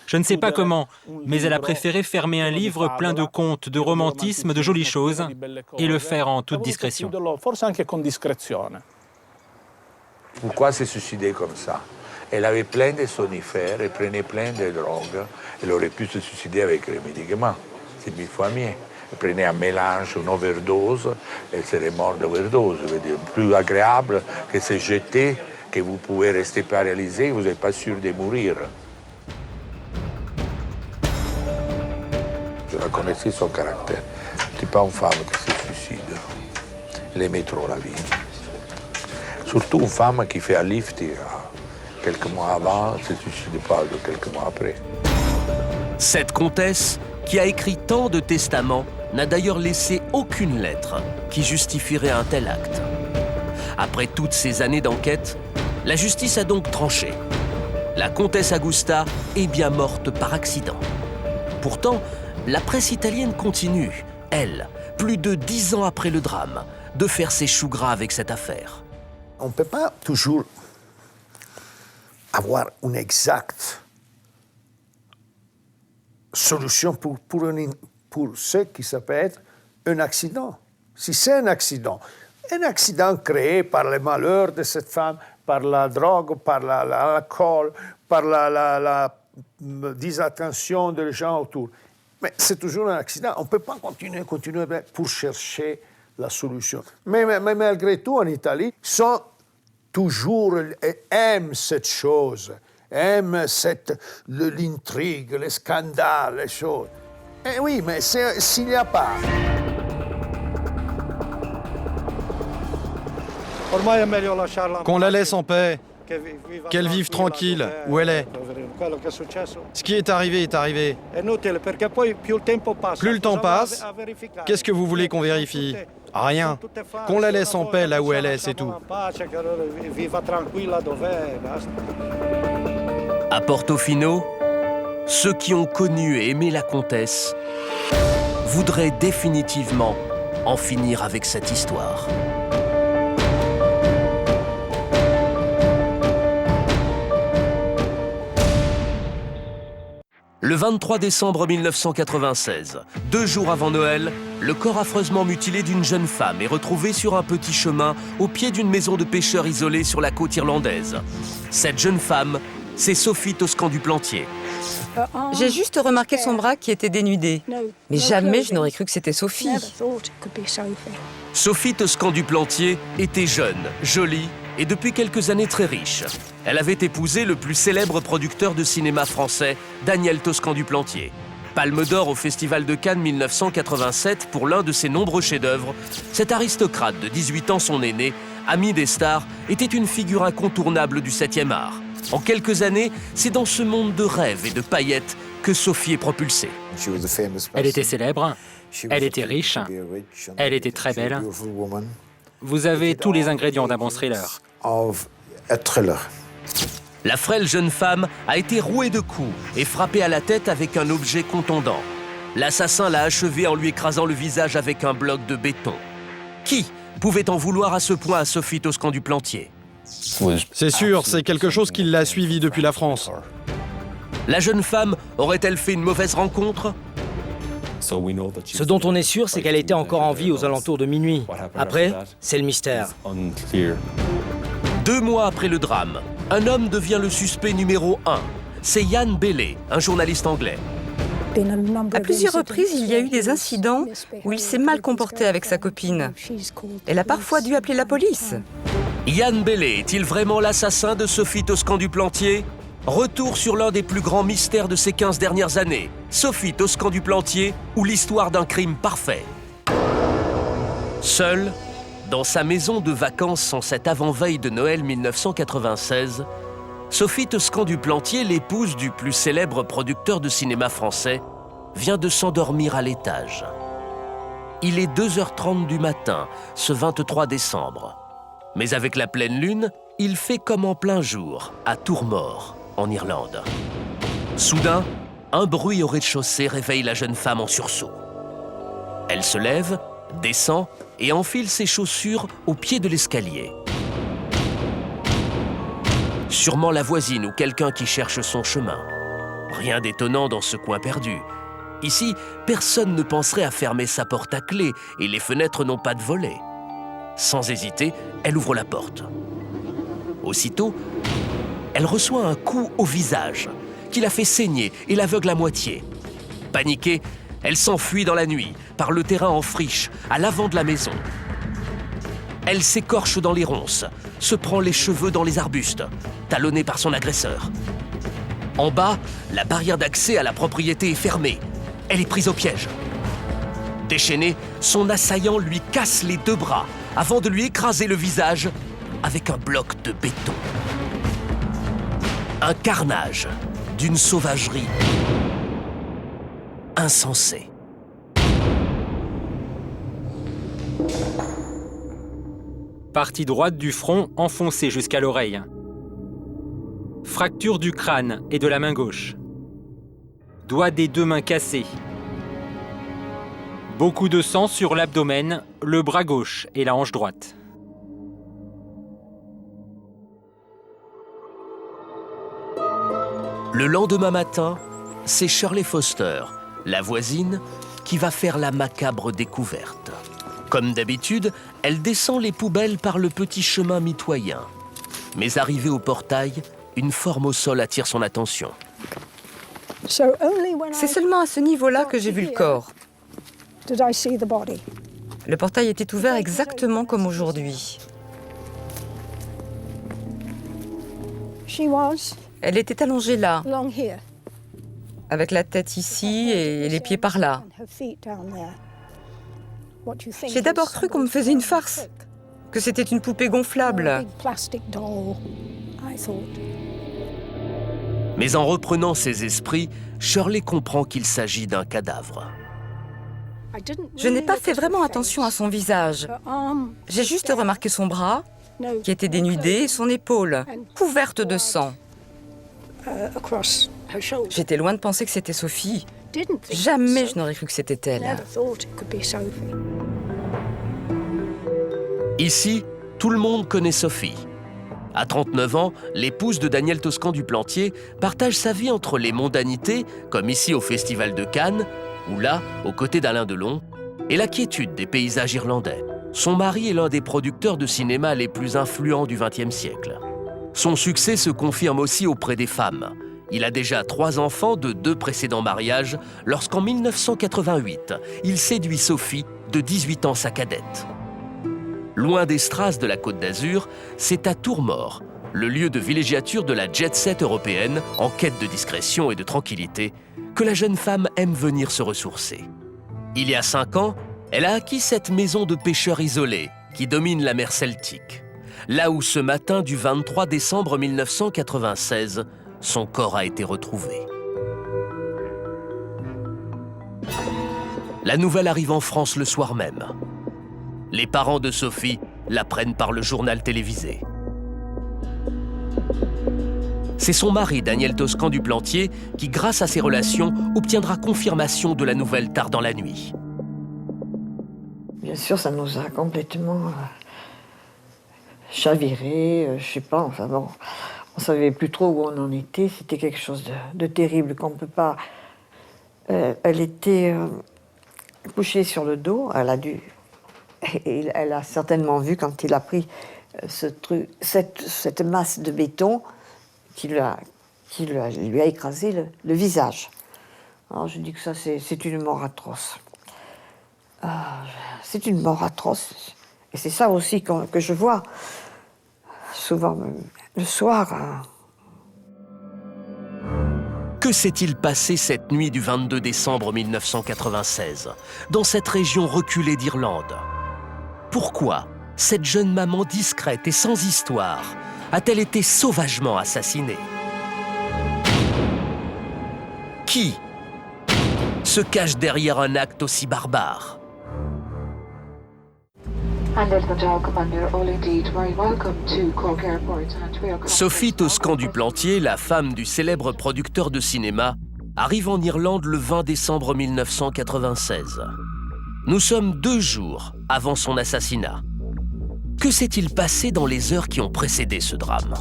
S9: Je ne sais pas comment, mais elle a préféré fermer un livre plein de contes, de romantisme, de jolies choses, et le faire en toute discrétion.
S2: Pourquoi s'est suicidée comme ça? Elle avait plein de somnifères, elle prenait plein de drogues. Elle aurait pu se suicider avec les médicaments. C'est 1000 fois mieux. Elle prenait un mélange, une overdose, elle serait morte d'overdose. Je veux dire, plus agréable que se jeter, que vous pouvez rester paralysé, vous n'êtes pas sûr de mourir. Je la connaissais son caractère. Ce n'est pas une femme qui se suicide. Elle aimait trop la vie. Surtout une femme qui fait un lift quelques mois avant, ne se suicide pas quelques mois après.
S1: Cette comtesse, qui a écrit tant de testaments, n'a d'ailleurs laissé aucune lettre qui justifierait un tel acte. Après toutes ces années d'enquête, la justice a donc tranché. La comtesse Augusta est bien morte par accident. Pourtant, la presse italienne continue, elle, plus de 10 ans après le drame, de faire ses choux gras avec cette affaire.
S8: On ne peut pas toujours avoir une exacte solution pour ce qui s'appelle un accident. Si c'est un accident créé par les malheurs de cette femme, par la drogue, par l'alcool, par la disattention des gens autour, mais c'est toujours un accident. On ne peut pas continuer pour chercher la solution. Mais malgré tout, en Italie, aiment cette chose, aiment l'intrigue, les scandales, les choses. Eh oui, mais s'il n'y a pas
S7: Qu'on la laisse en paix, qu'elle vive tranquille où elle est. Ce qui est arrivé est arrivé. Plus le temps passe, qu'est-ce que vous voulez qu'on vérifie? Rien. Qu'on la laisse en paix là où elle est, c'est tout.
S1: À Portofino, ceux qui ont connu et aimé la comtesse voudraient définitivement en finir avec cette histoire. Le 23 décembre 1996, 2 jours avant Noël, le corps affreusement mutilé d'une jeune femme est retrouvé sur un petit chemin au pied d'une maison de pêcheurs isolée sur la côte irlandaise. Cette jeune femme, c'est Sophie Toscan du Plantier.
S11: J'ai juste remarqué son bras qui était dénudé. Mais jamais je n'aurais cru que c'était Sophie.
S1: Sophie Toscan du Plantier était jeune, jolie et depuis quelques années très riche. Elle avait épousé le plus célèbre producteur de cinéma français, Daniel Toscan du Plantier. Palme d'or au Festival de Cannes 1987 pour l'un de ses nombreux chefs-d'œuvre, cet aristocrate de 18 ans, son aîné, ami des stars, était une figure incontournable du 7e art. En quelques années, c'est dans ce monde de rêves et de paillettes que Sophie est propulsée.
S9: Elle était célèbre, elle était riche, elle était très belle. Vous avez tous les ingrédients d'un bon thriller.
S1: La frêle jeune femme a été rouée de coups et frappée à la tête avec un objet contondant. L'assassin l'a achevée en lui écrasant le visage avec un bloc de béton. Qui pouvait en vouloir à ce point à Sophie Toscan du Plantier?
S7: C'est sûr, c'est quelque chose qui l'a suivi depuis la France.
S1: La jeune femme aurait-elle fait une mauvaise rencontre?
S12: Ce dont on est sûr, c'est qu'elle était encore en vie aux alentours de minuit. Après, c'est le mystère.
S1: 2 mois après le drame, un homme devient le suspect numéro 1. C'est Ian Bailey, un journaliste anglais.
S11: À plusieurs reprises, il y a eu des incidents où il s'est mal comporté avec sa copine. Elle a parfois dû appeler la police.
S1: Ian Bailey est-il vraiment l'assassin de Sophie Toscan du Plantier? Retour sur l'un des plus grands mystères de ces 15 dernières années, Sophie Toscan du Plantier ou l'histoire d'un crime parfait. Seule, dans sa maison de vacances en cette avant-veille de Noël 1996, Sophie Toscan du Plantier, l'épouse du plus célèbre producteur de cinéma français, vient de s'endormir à l'étage. Il est 2h30 du matin, ce 23 décembre. Mais avec la pleine lune, il fait comme en plein jour, à Tourmore, en Irlande. Soudain, un bruit au rez-de-chaussée réveille la jeune femme en sursaut. Elle se lève, descend et enfile ses chaussures au pied de l'escalier. Sûrement la voisine ou quelqu'un qui cherche son chemin. Rien d'étonnant dans ce coin perdu. Ici, personne ne penserait à fermer sa porte à clé et les fenêtres n'ont pas de volets. Sans hésiter, elle ouvre la porte. Aussitôt, elle reçoit un coup au visage qui la fait saigner et l'aveugle à moitié. Paniquée, elle s'enfuit dans la nuit, par le terrain en friche, à l'avant de la maison. Elle s'écorche dans les ronces, se prend les cheveux dans les arbustes, talonnée par son agresseur. En bas, la barrière d'accès à la propriété est fermée. Elle est prise au piège. Déchaîné, son assaillant lui casse les 2 bras avant de lui écraser le visage avec un bloc de béton. Un carnage d'une sauvagerie insensée.
S9: Partie droite du front enfoncée jusqu'à l'oreille. Fracture du crâne et de la main gauche. Doigts des 2 mains cassés. Beaucoup de sang sur l'abdomen, le bras gauche et la hanche droite.
S1: Le lendemain matin, c'est Shirley Foster, la voisine, qui va faire la macabre découverte. Comme d'habitude, elle descend les poubelles par le petit chemin mitoyen. Mais arrivée au portail, une forme au sol attire son attention.
S11: C'est seulement à ce niveau-là que j'ai vu le corps. Le portail était ouvert exactement comme aujourd'hui. Elle était allongée là, avec la tête ici et les pieds par là. J'ai d'abord cru qu'on me faisait une farce. que c'était une poupée gonflable.
S1: Mais en reprenant ses esprits, Shirley comprend qu'il s'agit d'un cadavre.
S11: Je n'ai pas fait vraiment attention à son visage. J'ai juste remarqué son bras, qui était dénudé, et son épaule, couverte de sang. J'étais loin de penser que c'était Sophie. Jamais je n'aurais cru que c'était elle.
S1: Ici, tout le monde connaît Sophie. À 39 ans, l'épouse de Daniel Toscan du Plantier partage sa vie entre les mondanités, comme ici au Festival de Cannes, ou là, aux côtés d'Alain Delon, et la quiétude des paysages irlandais. Son mari est l'un des producteurs de cinéma les plus influents du XXe siècle. Son succès se confirme aussi auprès des femmes. Il a déjà 3 enfants de 2 précédents mariages, lorsqu'en 1988, il séduit Sophie, de 18 ans sa cadette. Loin des strass de la Côte d'Azur, c'est à Tourmort, le lieu de villégiature de la jet-set européenne, en quête de discrétion et de tranquillité, que la jeune femme aime venir se ressourcer. Il y a 5 ans, elle a acquis cette maison de pêcheurs isolée qui domine la mer Celtique. Là où ce matin du 23 décembre 1996, son corps a été retrouvé. La nouvelle arrive en France le soir même. Les parents de Sophie l'apprennent par le journal télévisé. C'est son mari, Daniel Toscan du Plantier, qui, grâce à ses relations, obtiendra confirmation de la nouvelle tard dans la nuit.
S13: Bien sûr, ça nous a complètement chavirés, je sais pas, enfin bon, on savait plus trop où on en était, c'était quelque chose de terrible qu'on peut pas... elle était couchée sur le dos, elle a certainement vu quand il a pris cette masse de béton qui lui a écrasé le visage. Alors je dis que ça c'est une mort atroce. C'est une mort atroce. Et c'est ça aussi que je vois souvent le soir.
S1: Que s'est-il passé cette nuit du 22 décembre 1996, dans cette région reculée d'Irlande? Pourquoi cette jeune maman discrète et sans histoire a-t-elle été sauvagement assassinée? Qui se cache derrière un acte aussi barbare? Sophie Toscan du Plantier, la femme du célèbre producteur de cinéma, arrive en Irlande le 20 décembre 1996. Nous sommes 2 jours avant son assassinat. Que s'est-il passé dans les heures qui ont précédé ce drame?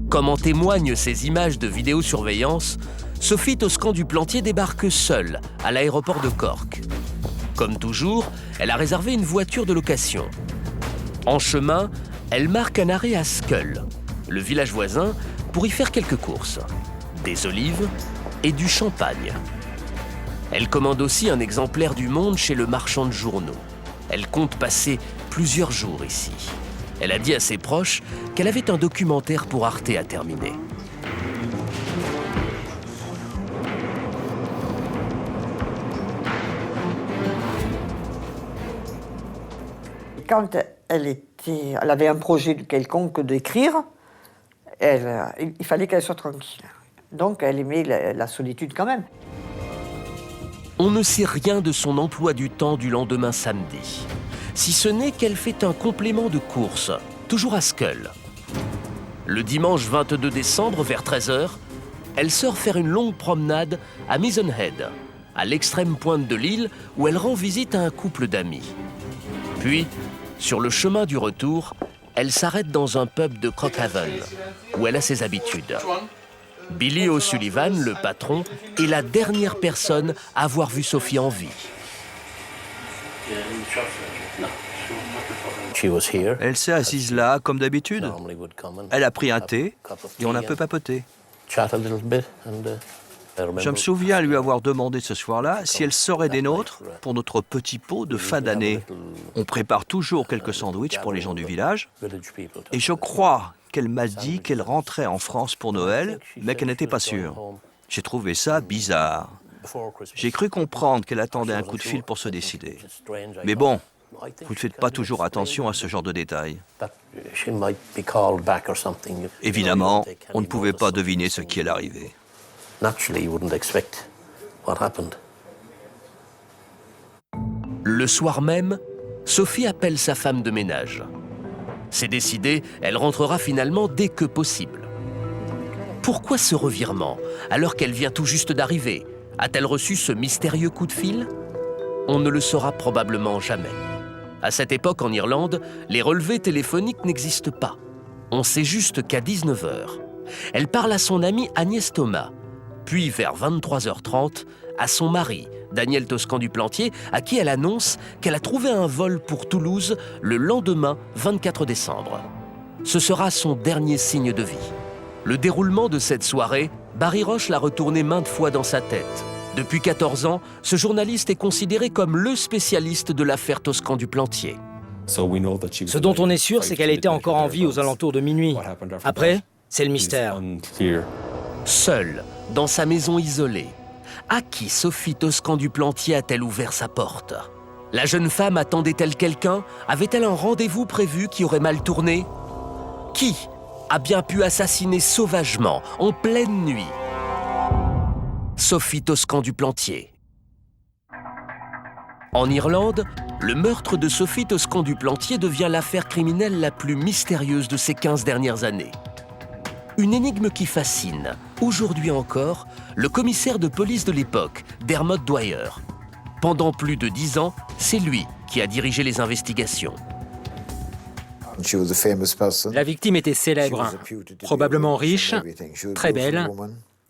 S1: Comme en témoignent ces images de vidéosurveillance, Sophie Toscan du Plantier débarque seule à l'aéroport de Cork. Comme toujours, elle a réservé une voiture de location. En chemin, elle marque un arrêt à Schull, le village voisin, pour y faire quelques courses. Des olives et du champagne. Elle commande aussi un exemplaire du Monde chez le marchand de journaux. Elle compte passer plusieurs jours ici. Elle a dit à ses proches qu'elle avait un documentaire pour Arte à terminer.
S13: Quand elle avait un projet quelconque d'écrire, il fallait qu'elle soit tranquille. Donc elle aimait la solitude quand même.
S1: On ne sait rien de son emploi du temps du lendemain samedi, si ce n'est qu'elle fait un complément de course, toujours à Schull. Le dimanche 22 décembre, vers 13h, elle sort faire une longue promenade à Mizenhead, à l'extrême pointe de l'île où elle rend visite à un couple d'amis. Puis, sur le chemin du retour, elle s'arrête dans un pub de Crockhaven, où elle a ses habitudes. Billy O'Sullivan, le patron, est la dernière personne à avoir vu Sophie en vie.
S14: Elle s'est assise là, comme d'habitude. Elle a pris un thé et on a un peu papoté. Je me souviens lui avoir demandé ce soir-là si elle serait des nôtres pour notre petit pot de fin d'année. On prépare toujours quelques sandwichs pour les gens du village. Et je crois qu'elle m'a dit qu'elle rentrait en France pour Noël, mais qu'elle n'était pas sûre. J'ai trouvé ça bizarre. J'ai cru comprendre qu'elle attendait un coup de fil pour se décider. Mais bon, Vous ne faites pas toujours attention à ce genre de détails. Évidemment, on ne pouvait pas deviner ce qui allait arriver.
S1: Le soir même, Sophie appelle sa femme de ménage. C'est décidé, elle rentrera finalement dès que possible. Pourquoi ce revirement, alors qu'elle vient tout juste d'arriver? A-t-elle reçu ce mystérieux coup de fil? On ne le saura probablement jamais. À cette époque, en Irlande, les relevés téléphoniques n'existent pas. On sait juste qu'à 19h, elle parle à son amie Agnès Thomas, puis vers 23h30, à son mari, Daniel Toscan du Plantier, à qui elle annonce qu'elle a trouvé un vol pour Toulouse le lendemain 24 décembre. Ce sera son dernier signe de vie. Le déroulement de cette soirée, Barry Roche l'a retourné maintes fois dans sa tête. Depuis 14 ans, ce journaliste est considéré comme le spécialiste de l'affaire Toscan du Plantier.
S12: Ce dont on est sûr, c'est qu'elle était encore en vie aux alentours de minuit. Après, c'est le mystère.
S1: Seule, dans sa maison isolée, à qui Sophie Toscan du Plantier a-t-elle ouvert sa porte? La jeune femme attendait-elle quelqu'un? Avait-elle un rendez-vous prévu qui aurait mal tourné? Qui a bien pu assassiner sauvagement, en pleine nuit, Sophie Toscan du Plantier? En Irlande, le meurtre de Sophie Toscan du Plantier devient l'affaire criminelle la plus mystérieuse de ces 15 dernières années. Une énigme qui fascine, aujourd'hui encore, le commissaire de police de l'époque, Dermot Dwyer. Pendant plus de 10 ans, c'est lui qui a dirigé les investigations.
S9: La victime était célèbre, probablement riche, très belle,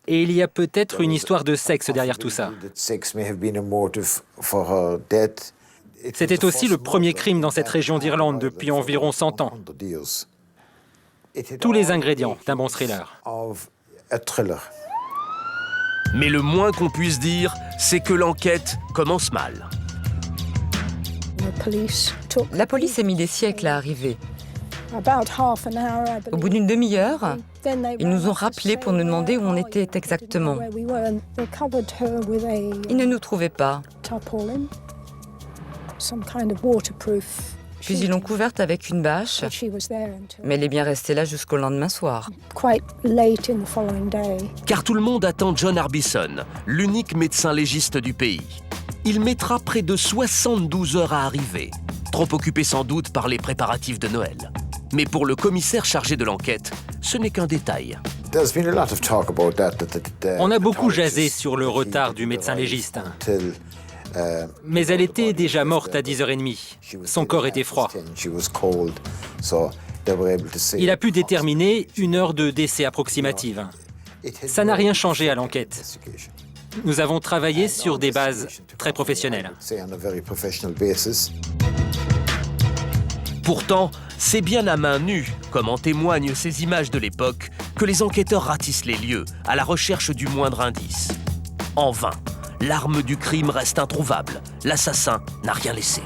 S9: et il y a peut-être une histoire de sexe derrière tout ça. C'était aussi le premier crime dans cette région d'Irlande depuis environ 100 ans. Tous les ingrédients d'un bon thriller.
S1: Mais le moins qu'on puisse dire, c'est que l'enquête commence mal.
S11: La police a mis des siècles à arriver. Au bout d'une demi-heure, ils nous ont rappelés pour nous demander où on était exactement. Ils ne nous trouvaient pas. Puis ils l'ont couverte avec une bâche, mais elle est bien restée là jusqu'au lendemain soir.
S1: Car tout le monde attend John Harbison, l'unique médecin légiste du pays. Il mettra près de 72 heures à arriver, trop occupé sans doute par les préparatifs de Noël. Mais pour le commissaire chargé de l'enquête, ce n'est qu'un détail.
S9: On a beaucoup jasé sur le retard du médecin légiste. Mais elle était déjà morte à 10h30. Son corps était froid. Il a pu déterminer une heure de décès approximative. Ça n'a rien changé à l'enquête. Nous avons travaillé sur des bases très professionnelles.
S1: Pourtant, c'est bien à main nue, comme en témoignent ces images de l'époque, que les enquêteurs ratissent les lieux, à la recherche du moindre indice. En vain. L'arme du crime reste introuvable. L'assassin n'a rien laissé.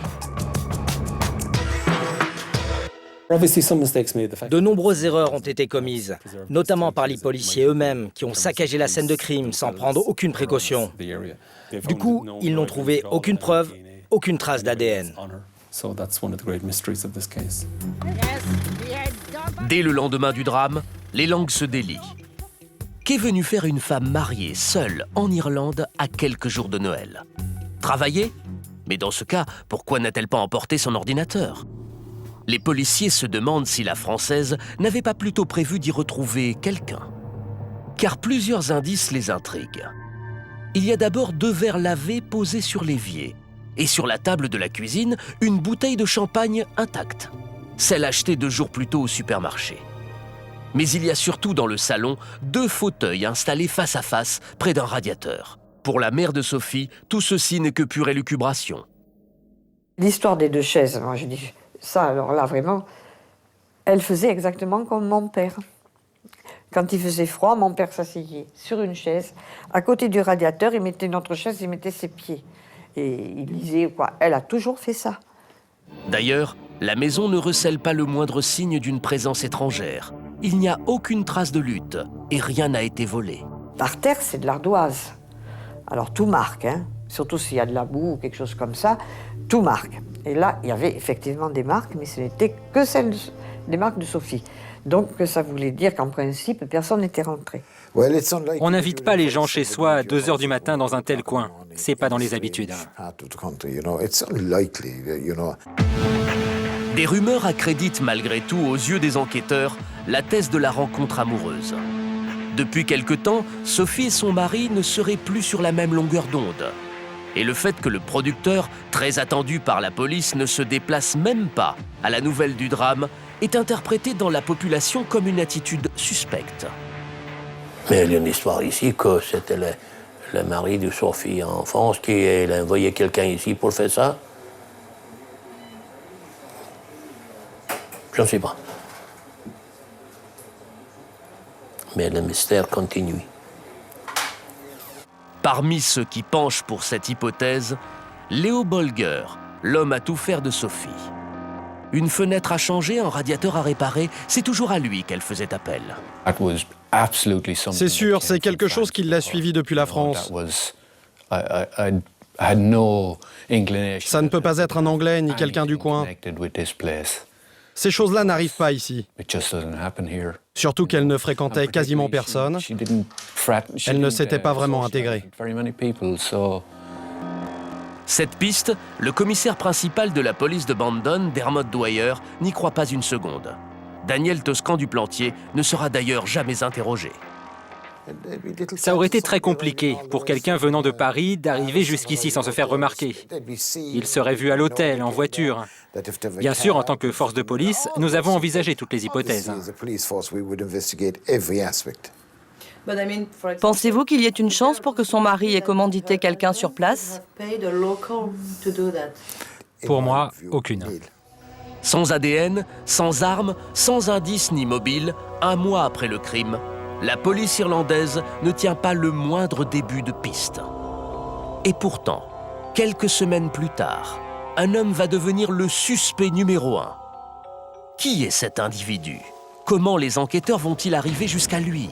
S12: De nombreuses erreurs ont été commises, notamment par les policiers eux-mêmes qui ont saccagé la scène de crime sans prendre aucune précaution. Du coup, ils n'ont trouvé aucune preuve, aucune trace d'ADN.
S1: Dès le lendemain du drame, les langues se délient. Qu'est venue faire une femme mariée, seule, en Irlande, à quelques jours de Noël? Travailler? Mais dans ce cas, pourquoi n'a-t-elle pas emporté son ordinateur? Les policiers se demandent si la Française n'avait pas plutôt prévu d'y retrouver quelqu'un. Car plusieurs indices les intriguent. Il y a d'abord 2 verres lavés posés sur l'évier. Et sur la table de la cuisine, une bouteille de champagne intacte. Celle achetée 2 jours plus tôt au supermarché. Mais il y a surtout dans le salon 2 fauteuils installés face à face près d'un radiateur. Pour la mère de Sophie, tout ceci n'est que pure élucubration.
S13: L'histoire des 2 chaises, moi je dis ça, alors là vraiment, elle faisait exactement comme mon père. Quand il faisait froid, mon père s'asseyait sur une chaise. À côté du radiateur, il mettait une autre chaise, il mettait ses pieds. Et il lisait quoi. Elle a toujours fait ça.
S1: D'ailleurs, la maison ne recèle pas le moindre signe d'une présence étrangère. Il n'y a aucune trace de lutte et rien n'a été volé.
S13: Par terre, c'est de l'ardoise. Alors tout marque, hein. Surtout s'il y a de la boue ou quelque chose comme ça. tout marque. Et là, il y avait effectivement des marques, mais ce n'était que des marques de Sophie. Donc ça voulait dire qu'en principe, personne n'était rentré.
S9: On n'invite pas les gens chez soi à 2 h du matin dans un tel coin. C'est pas dans les habitudes.
S1: Des rumeurs accréditent malgré tout aux yeux des enquêteurs la thèse de la rencontre amoureuse. Depuis quelque temps, Sophie et son mari ne seraient plus sur la même longueur d'onde. Et le fait que le producteur, très attendu par la police, ne se déplace même pas à la nouvelle du drame est interprété dans la population comme une attitude suspecte.
S10: Mais il y a une histoire ici que c'était le mari de Sophie en France qui a envoyé quelqu'un ici pour faire ça. Je ne sais pas. Mais le mystère continue.
S1: Parmi ceux qui penchent pour cette hypothèse, Léo Bolger, l'homme à tout faire de Sophie. Une fenêtre à changer, un radiateur à réparer, c'est toujours à lui qu'elle faisait appel.
S7: C'est sûr, c'est quelque chose qui l'a suivi depuis la France. Ça ne peut pas être un Anglais ni quelqu'un du coin. Ces choses-là n'arrivent pas ici. Surtout qu'elle ne fréquentait quasiment personne. Elle ne s'était pas vraiment intégrée.
S1: Cette piste, le commissaire principal de la police de Bandon, Dermot Dwyer, n'y croit pas une seconde. Daniel Toscan du Plantier ne sera d'ailleurs jamais interrogé.
S9: Ça aurait été très compliqué pour quelqu'un venant de Paris d'arriver jusqu'ici sans se faire remarquer. Il serait vu à l'hôtel, en voiture. Bien sûr, en tant que force de police, nous avons envisagé toutes les hypothèses.
S15: Pensez-vous qu'il y ait une chance pour que son mari ait commandité quelqu'un sur place?
S9: Pour moi, aucune.
S1: Sans ADN, sans armes, sans indices ni mobile, un mois après le crime, la police irlandaise ne tient pas le moindre début de piste. Et pourtant, quelques semaines plus tard, un homme va devenir le suspect numéro 1. Qui est cet individu? Comment les enquêteurs vont-ils arriver jusqu'à lui?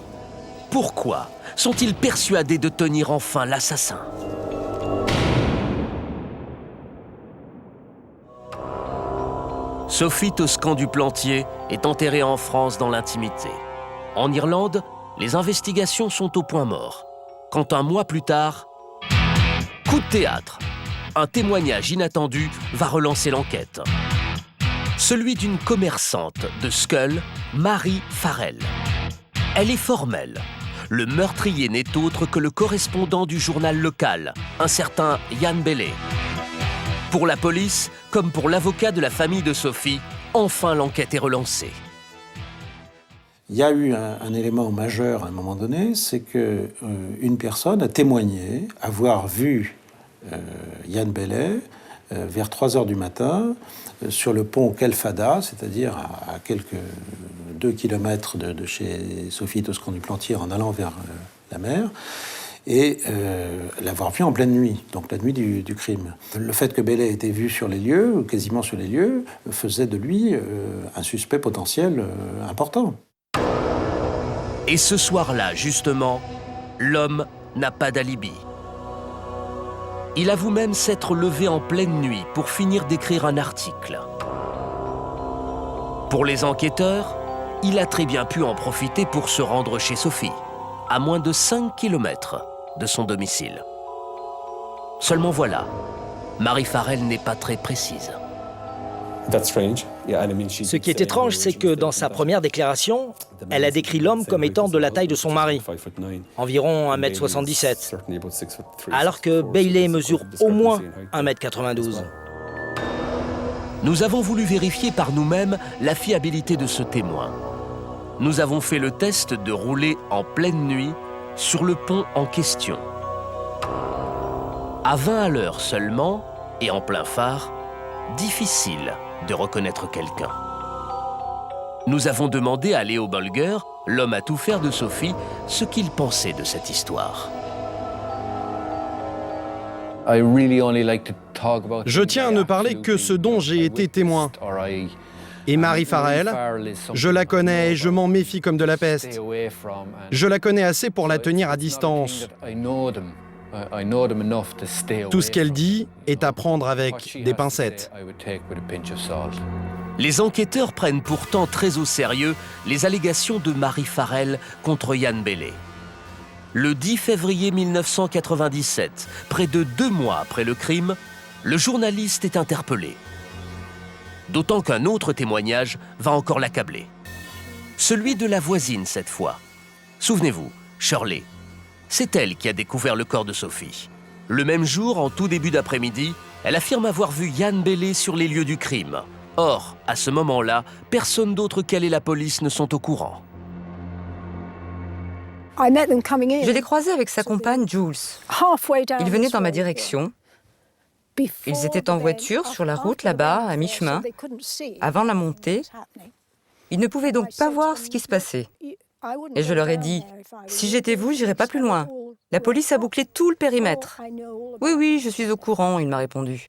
S1: Pourquoi sont-ils persuadés de tenir enfin l'assassin? Sophie Toscan du Plantier est enterrée en France dans l'intimité. En Irlande, les investigations sont au point mort. Quand un mois plus tard, coup de théâtre, un témoignage inattendu va relancer l'enquête. Celui d'une commerçante de Schull, Marie Farrell. Elle est formelle. Le meurtrier n'est autre que le correspondant du journal local, un certain Yann Bellet. Pour la police, comme pour l'avocat de la famille de Sophie, enfin l'enquête est relancée.
S16: Il y a eu un élément majeur à un moment donné, c'est qu'une personne a témoigné avoir vu Yann Bellet vers 3 h du matin sur le pont Kelfada, c'est-à-dire à quelques 2 kilomètres de chez Sophie Toscan du Plantier en allant vers la mer, et l'avoir vu en pleine nuit, donc la nuit du crime. Le fait que Bellet ait été vu sur les lieux, ou quasiment sur les lieux, faisait de lui un suspect potentiel important.
S1: Et ce soir-là, justement, l'homme n'a pas d'alibi. Il avoue même s'être levé en pleine nuit pour finir d'écrire un article. Pour les enquêteurs, il a très bien pu en profiter pour se rendre chez Sophie, à moins de 5 km de son domicile. Seulement voilà, Marie Farrell n'est pas très précise.
S12: Ce qui est étrange, c'est que dans sa première déclaration, elle a décrit l'homme comme étant de la taille de son mari, environ 1,77 m, alors que Bailey mesure au moins 1,92 m.
S1: Nous avons voulu vérifier par nous-mêmes la fiabilité de ce témoin. Nous avons fait le test de rouler en pleine nuit sur le pont en question. À 20 à l'heure seulement, et en plein phare, difficile de reconnaître quelqu'un. Nous avons demandé à Léo Bolger, l'homme à tout faire de Sophie, ce qu'il pensait de cette histoire.
S7: Je tiens à ne parler que ce dont j'ai été témoin. Et Marie Farrell, je la connais et je m'en méfie comme de la peste. Je la connais assez pour la tenir à distance. Tout ce qu'elle dit est à prendre avec des pincettes.
S1: Les enquêteurs prennent pourtant très au sérieux les allégations de Marie Farrell contre Jan Belley. Le 10 février 1997, près de 2 mois après le crime, le journaliste est interpellé. D'autant qu'un autre témoignage va encore l'accabler. Celui de la voisine cette fois. Souvenez-vous, Shirley. C'est elle qui a découvert le corps de Sophie. Le même jour, en tout début d'après-midi, elle affirme avoir vu Jan Belley sur les lieux du crime. Or, à ce moment-là, personne d'autre qu'elle et la police ne sont au courant.
S11: Je l'ai croisé avec sa compagne Jules. Ils venaient dans ma direction. Ils étaient en voiture sur la route là-bas, à mi-chemin, avant la montée. Ils ne pouvaient donc pas voir ce qui se passait. Et je leur ai dit, si j'étais vous, j'irais pas plus loin. La police a bouclé tout le périmètre. Oui, oui, je suis au courant, il m'a répondu.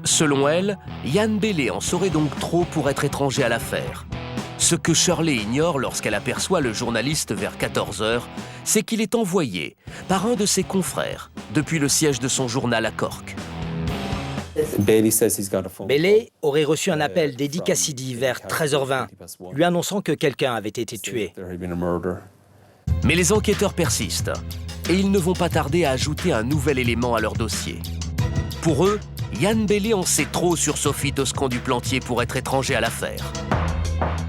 S1: Selon elle, Jan Belley en saurait donc trop pour être étranger à l'affaire. Ce que Shirley ignore lorsqu'elle aperçoit le journaliste vers 14 h, c'est qu'il est envoyé par un de ses confrères depuis le siège de son journal à Cork.
S12: Belley aurait reçu un appel d'Eddie Cassidy vers 13h20, lui annonçant que quelqu'un avait été tué.
S1: Mais les enquêteurs persistent et ils ne vont pas tarder à ajouter un nouvel élément à leur dossier. Pour eux, Jan Belley en sait trop sur Sophie Toscan du Plantier pour être étranger à l'affaire.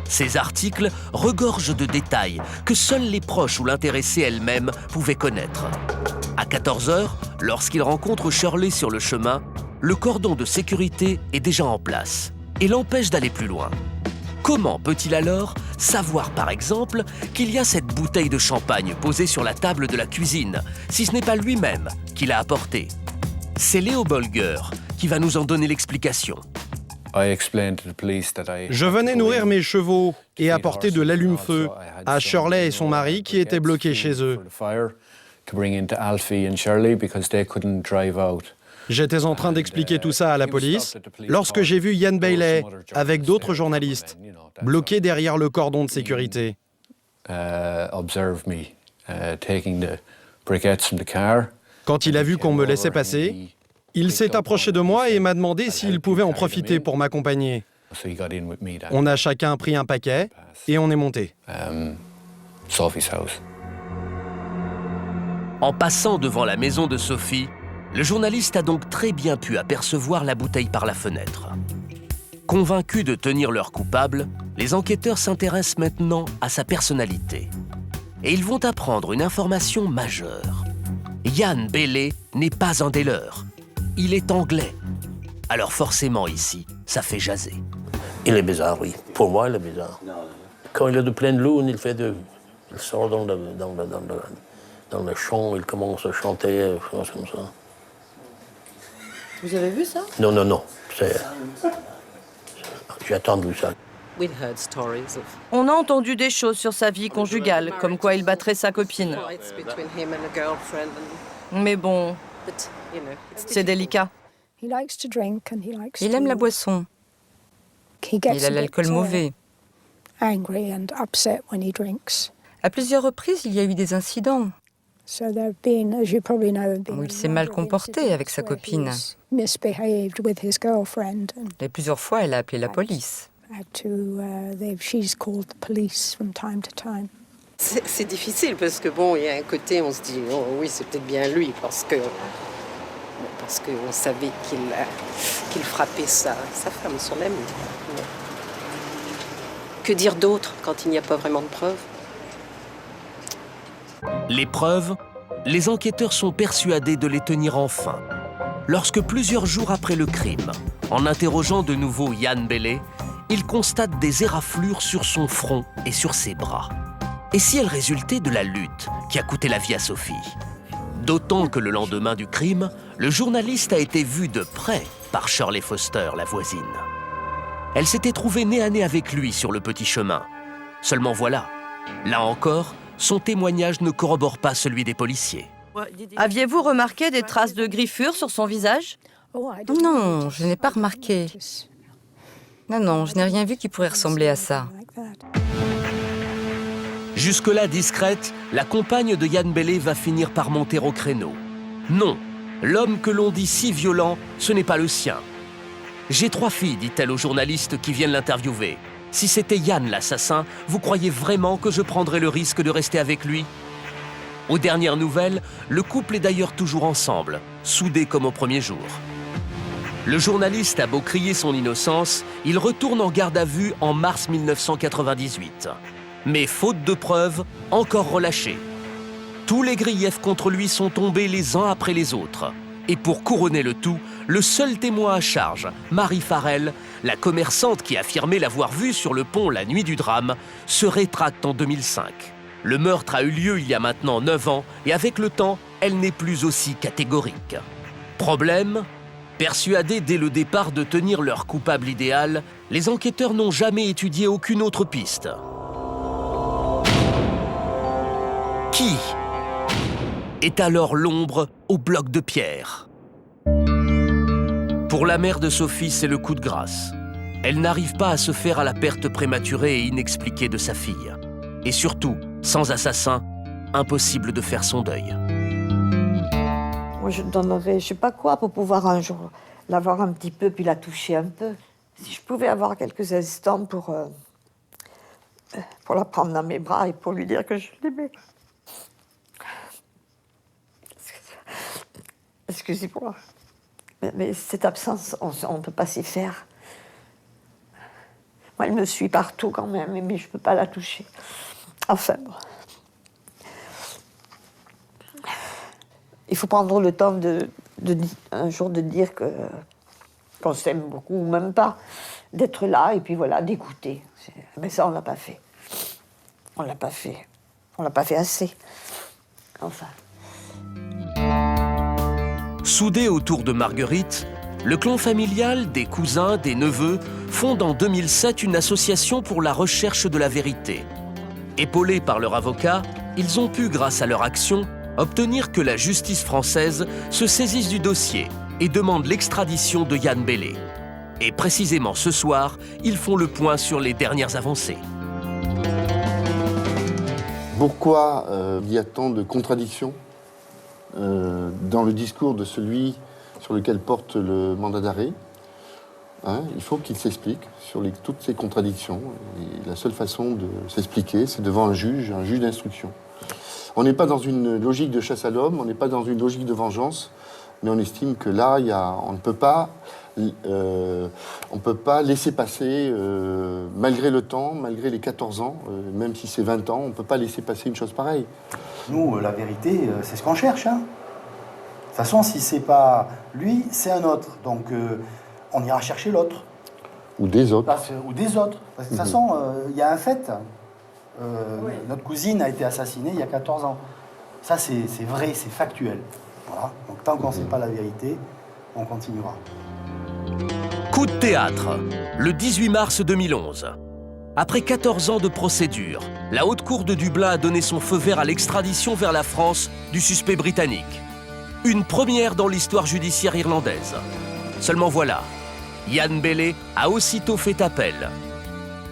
S1: Ces articles regorgent de détails que seuls les proches ou l'intéressée elle-même pouvaient connaître. À 14 h, lorsqu'il rencontre Shirley sur le chemin, le cordon de sécurité est déjà en place et l'empêche d'aller plus loin. Comment peut-il alors savoir, par exemple, qu'il y a cette bouteille de champagne posée sur la table de la cuisine, si ce n'est pas lui-même qui l'a apportée? C'est Léo Bolger qui va nous en donner l'explication.
S7: Je venais nourrir mes chevaux et apporter de l'allume-feu à Shirley et son mari qui étaient bloqués chez eux. J'étais en train d'expliquer tout ça à la police lorsque j'ai vu Jan Belley avec d'autres journalistes bloqués derrière le cordon de sécurité. Quand il a vu qu'on me laissait passer, il s'est approché de moi et m'a demandé s'il pouvait en profiter pour m'accompagner. On a chacun pris un paquet et on est monté.
S1: En passant devant la maison de Sophie, le journaliste a donc très bien pu apercevoir la bouteille par la fenêtre. Convaincus de tenir leur coupable, les enquêteurs s'intéressent maintenant à sa personnalité. Et ils vont apprendre une information majeure. Jan Belley n'est pas un des leurs. Il est anglais. Alors forcément ici, ça fait jaser.
S10: Il est bizarre, oui. Pour moi, il est bizarre. Quand il est de pleine lune, il sort dans le champ, il commence à chanter, comme ça.
S3: Vous avez vu ça?
S10: Non. J'ai attendu ça.
S15: On a entendu des choses sur sa vie conjugale, comme quoi il battrait sa copine. Mais bon, c'est délicat.
S11: Il aime la boisson. Il a l'alcool mauvais. À plusieurs reprises, il y a eu des incidents où il s'est mal comporté avec sa copine. Et plusieurs fois, elle a appelé la police.
S17: C'est difficile parce que bon, il y a un côté, on se dit, oh, oui, c'est peut-être bien lui parce qu'on savait qu'il frappait sa femme, son amie. Que dire d'autre quand il n'y a pas vraiment de preuves?
S1: Les preuves, les enquêteurs sont persuadés de les tenir enfin. Lorsque plusieurs jours après le crime, en interrogeant de nouveau Jan Belley, ils constatent des éraflures sur son front et sur ses bras. Et si elles résultaient de la lutte qui a coûté la vie à Sophie? D'autant que le lendemain du crime, le journaliste a été vu de près par Shirley Foster, la voisine. Elle s'était trouvée nez à nez avec lui sur le petit chemin. Seulement voilà, là encore, son témoignage ne corrobore pas celui des policiers.
S15: Aviez-vous remarqué des traces de griffures sur son visage?
S11: Non, je n'ai pas remarqué. Non, je n'ai rien vu qui pourrait ressembler à ça.
S1: Jusque-là discrète, la compagne de Yann Bellé va finir par monter au créneau. Non, l'homme que l'on dit si violent, ce n'est pas le sien. « J'ai 3 filles, dit-elle aux journalistes qui viennent l'interviewer. Si c'était Yann l'assassin, vous croyez vraiment que je prendrais le risque de rester avec lui ?» Aux dernières nouvelles, le couple est d'ailleurs toujours ensemble, soudé comme au premier jour. Le journaliste a beau crier son innocence, il retourne en garde à vue en mars 1998. Mais faute de preuves, encore relâché. Tous les griefs contre lui sont tombés les uns après les autres. Et pour couronner le tout, le seul témoin à charge, Marie Farrell, la commerçante qui affirmait l'avoir vu sur le pont la nuit du drame, se rétracte en 2005. Le meurtre a eu lieu il y a maintenant 9 ans et avec le temps, elle n'est plus aussi catégorique. Problème ? Persuadés dès le départ de tenir leur coupable idéal, les enquêteurs n'ont jamais étudié aucune autre piste. Qui est alors l'ombre au bloc de pierre? Pour la mère de Sophie, c'est le coup de grâce. Elle n'arrive pas à se faire à la perte prématurée et inexpliquée de sa fille. Et surtout, sans assassin, impossible de faire son deuil.
S13: Moi, je donnerais, je sais pas quoi, pour pouvoir un jour la voir un petit peu, puis la toucher un peu. Si je pouvais avoir quelques instants pour la prendre dans mes bras et pour lui dire que je l'aimais. Excusez-moi. Mais cette absence, on ne peut pas s'y faire. Moi, elle me suit partout quand même, mais je ne peux pas la toucher. Enfin, bon. Il faut prendre le temps un jour de dire qu'on s'aime beaucoup, ou même pas. D'être là, et puis voilà, d'écouter. Mais ça, on ne l'a pas fait. On ne l'a pas fait. On ne l'a pas fait assez. Enfin...
S1: Soudé autour de Marguerite, le clan familial, des cousins, des neveux, fonde en 2007 une association pour la recherche de la vérité. Épaulés par leur avocat, ils ont pu, grâce à leur action, obtenir que la justice française se saisisse du dossier et demande l'extradition de Yann Bellé. Et précisément ce soir, ils font le point sur les dernières avancées.
S18: Pourquoi il y a tant de contradictions dans le discours de celui sur lequel porte le mandat d'arrêt? Il faut qu'il s'explique sur toutes ces contradictions. Et la seule façon de s'expliquer, c'est devant un juge d'instruction. On n'est pas dans une logique de chasse à l'homme, on n'est pas dans une logique de vengeance, mais on estime que là, on ne peut pas laisser passer, malgré le temps, malgré les 14 ans, même si c'est 20 ans, on ne peut pas laisser passer une chose pareille.
S19: Nous, la vérité, c'est ce qu'on cherche. De toute façon, si c'est pas lui, c'est un autre. Donc, on ira chercher l'autre.
S18: Ou des autres.
S19: Ou des autres. Parce que de toute façon, il y a un fait. Notre cousine a été assassinée il y a 14 ans. Ça, c'est vrai, c'est factuel. Voilà. Donc, tant qu'on ne sait pas la vérité, on continuera.
S1: Coup de théâtre, le 18 mars 2011. Après 14 ans de procédure, la Haute Cour de Dublin a donné son feu vert à l'extradition vers la France du suspect britannique. Une première dans l'histoire judiciaire irlandaise. Seulement voilà, Yann Bellé a aussitôt fait appel.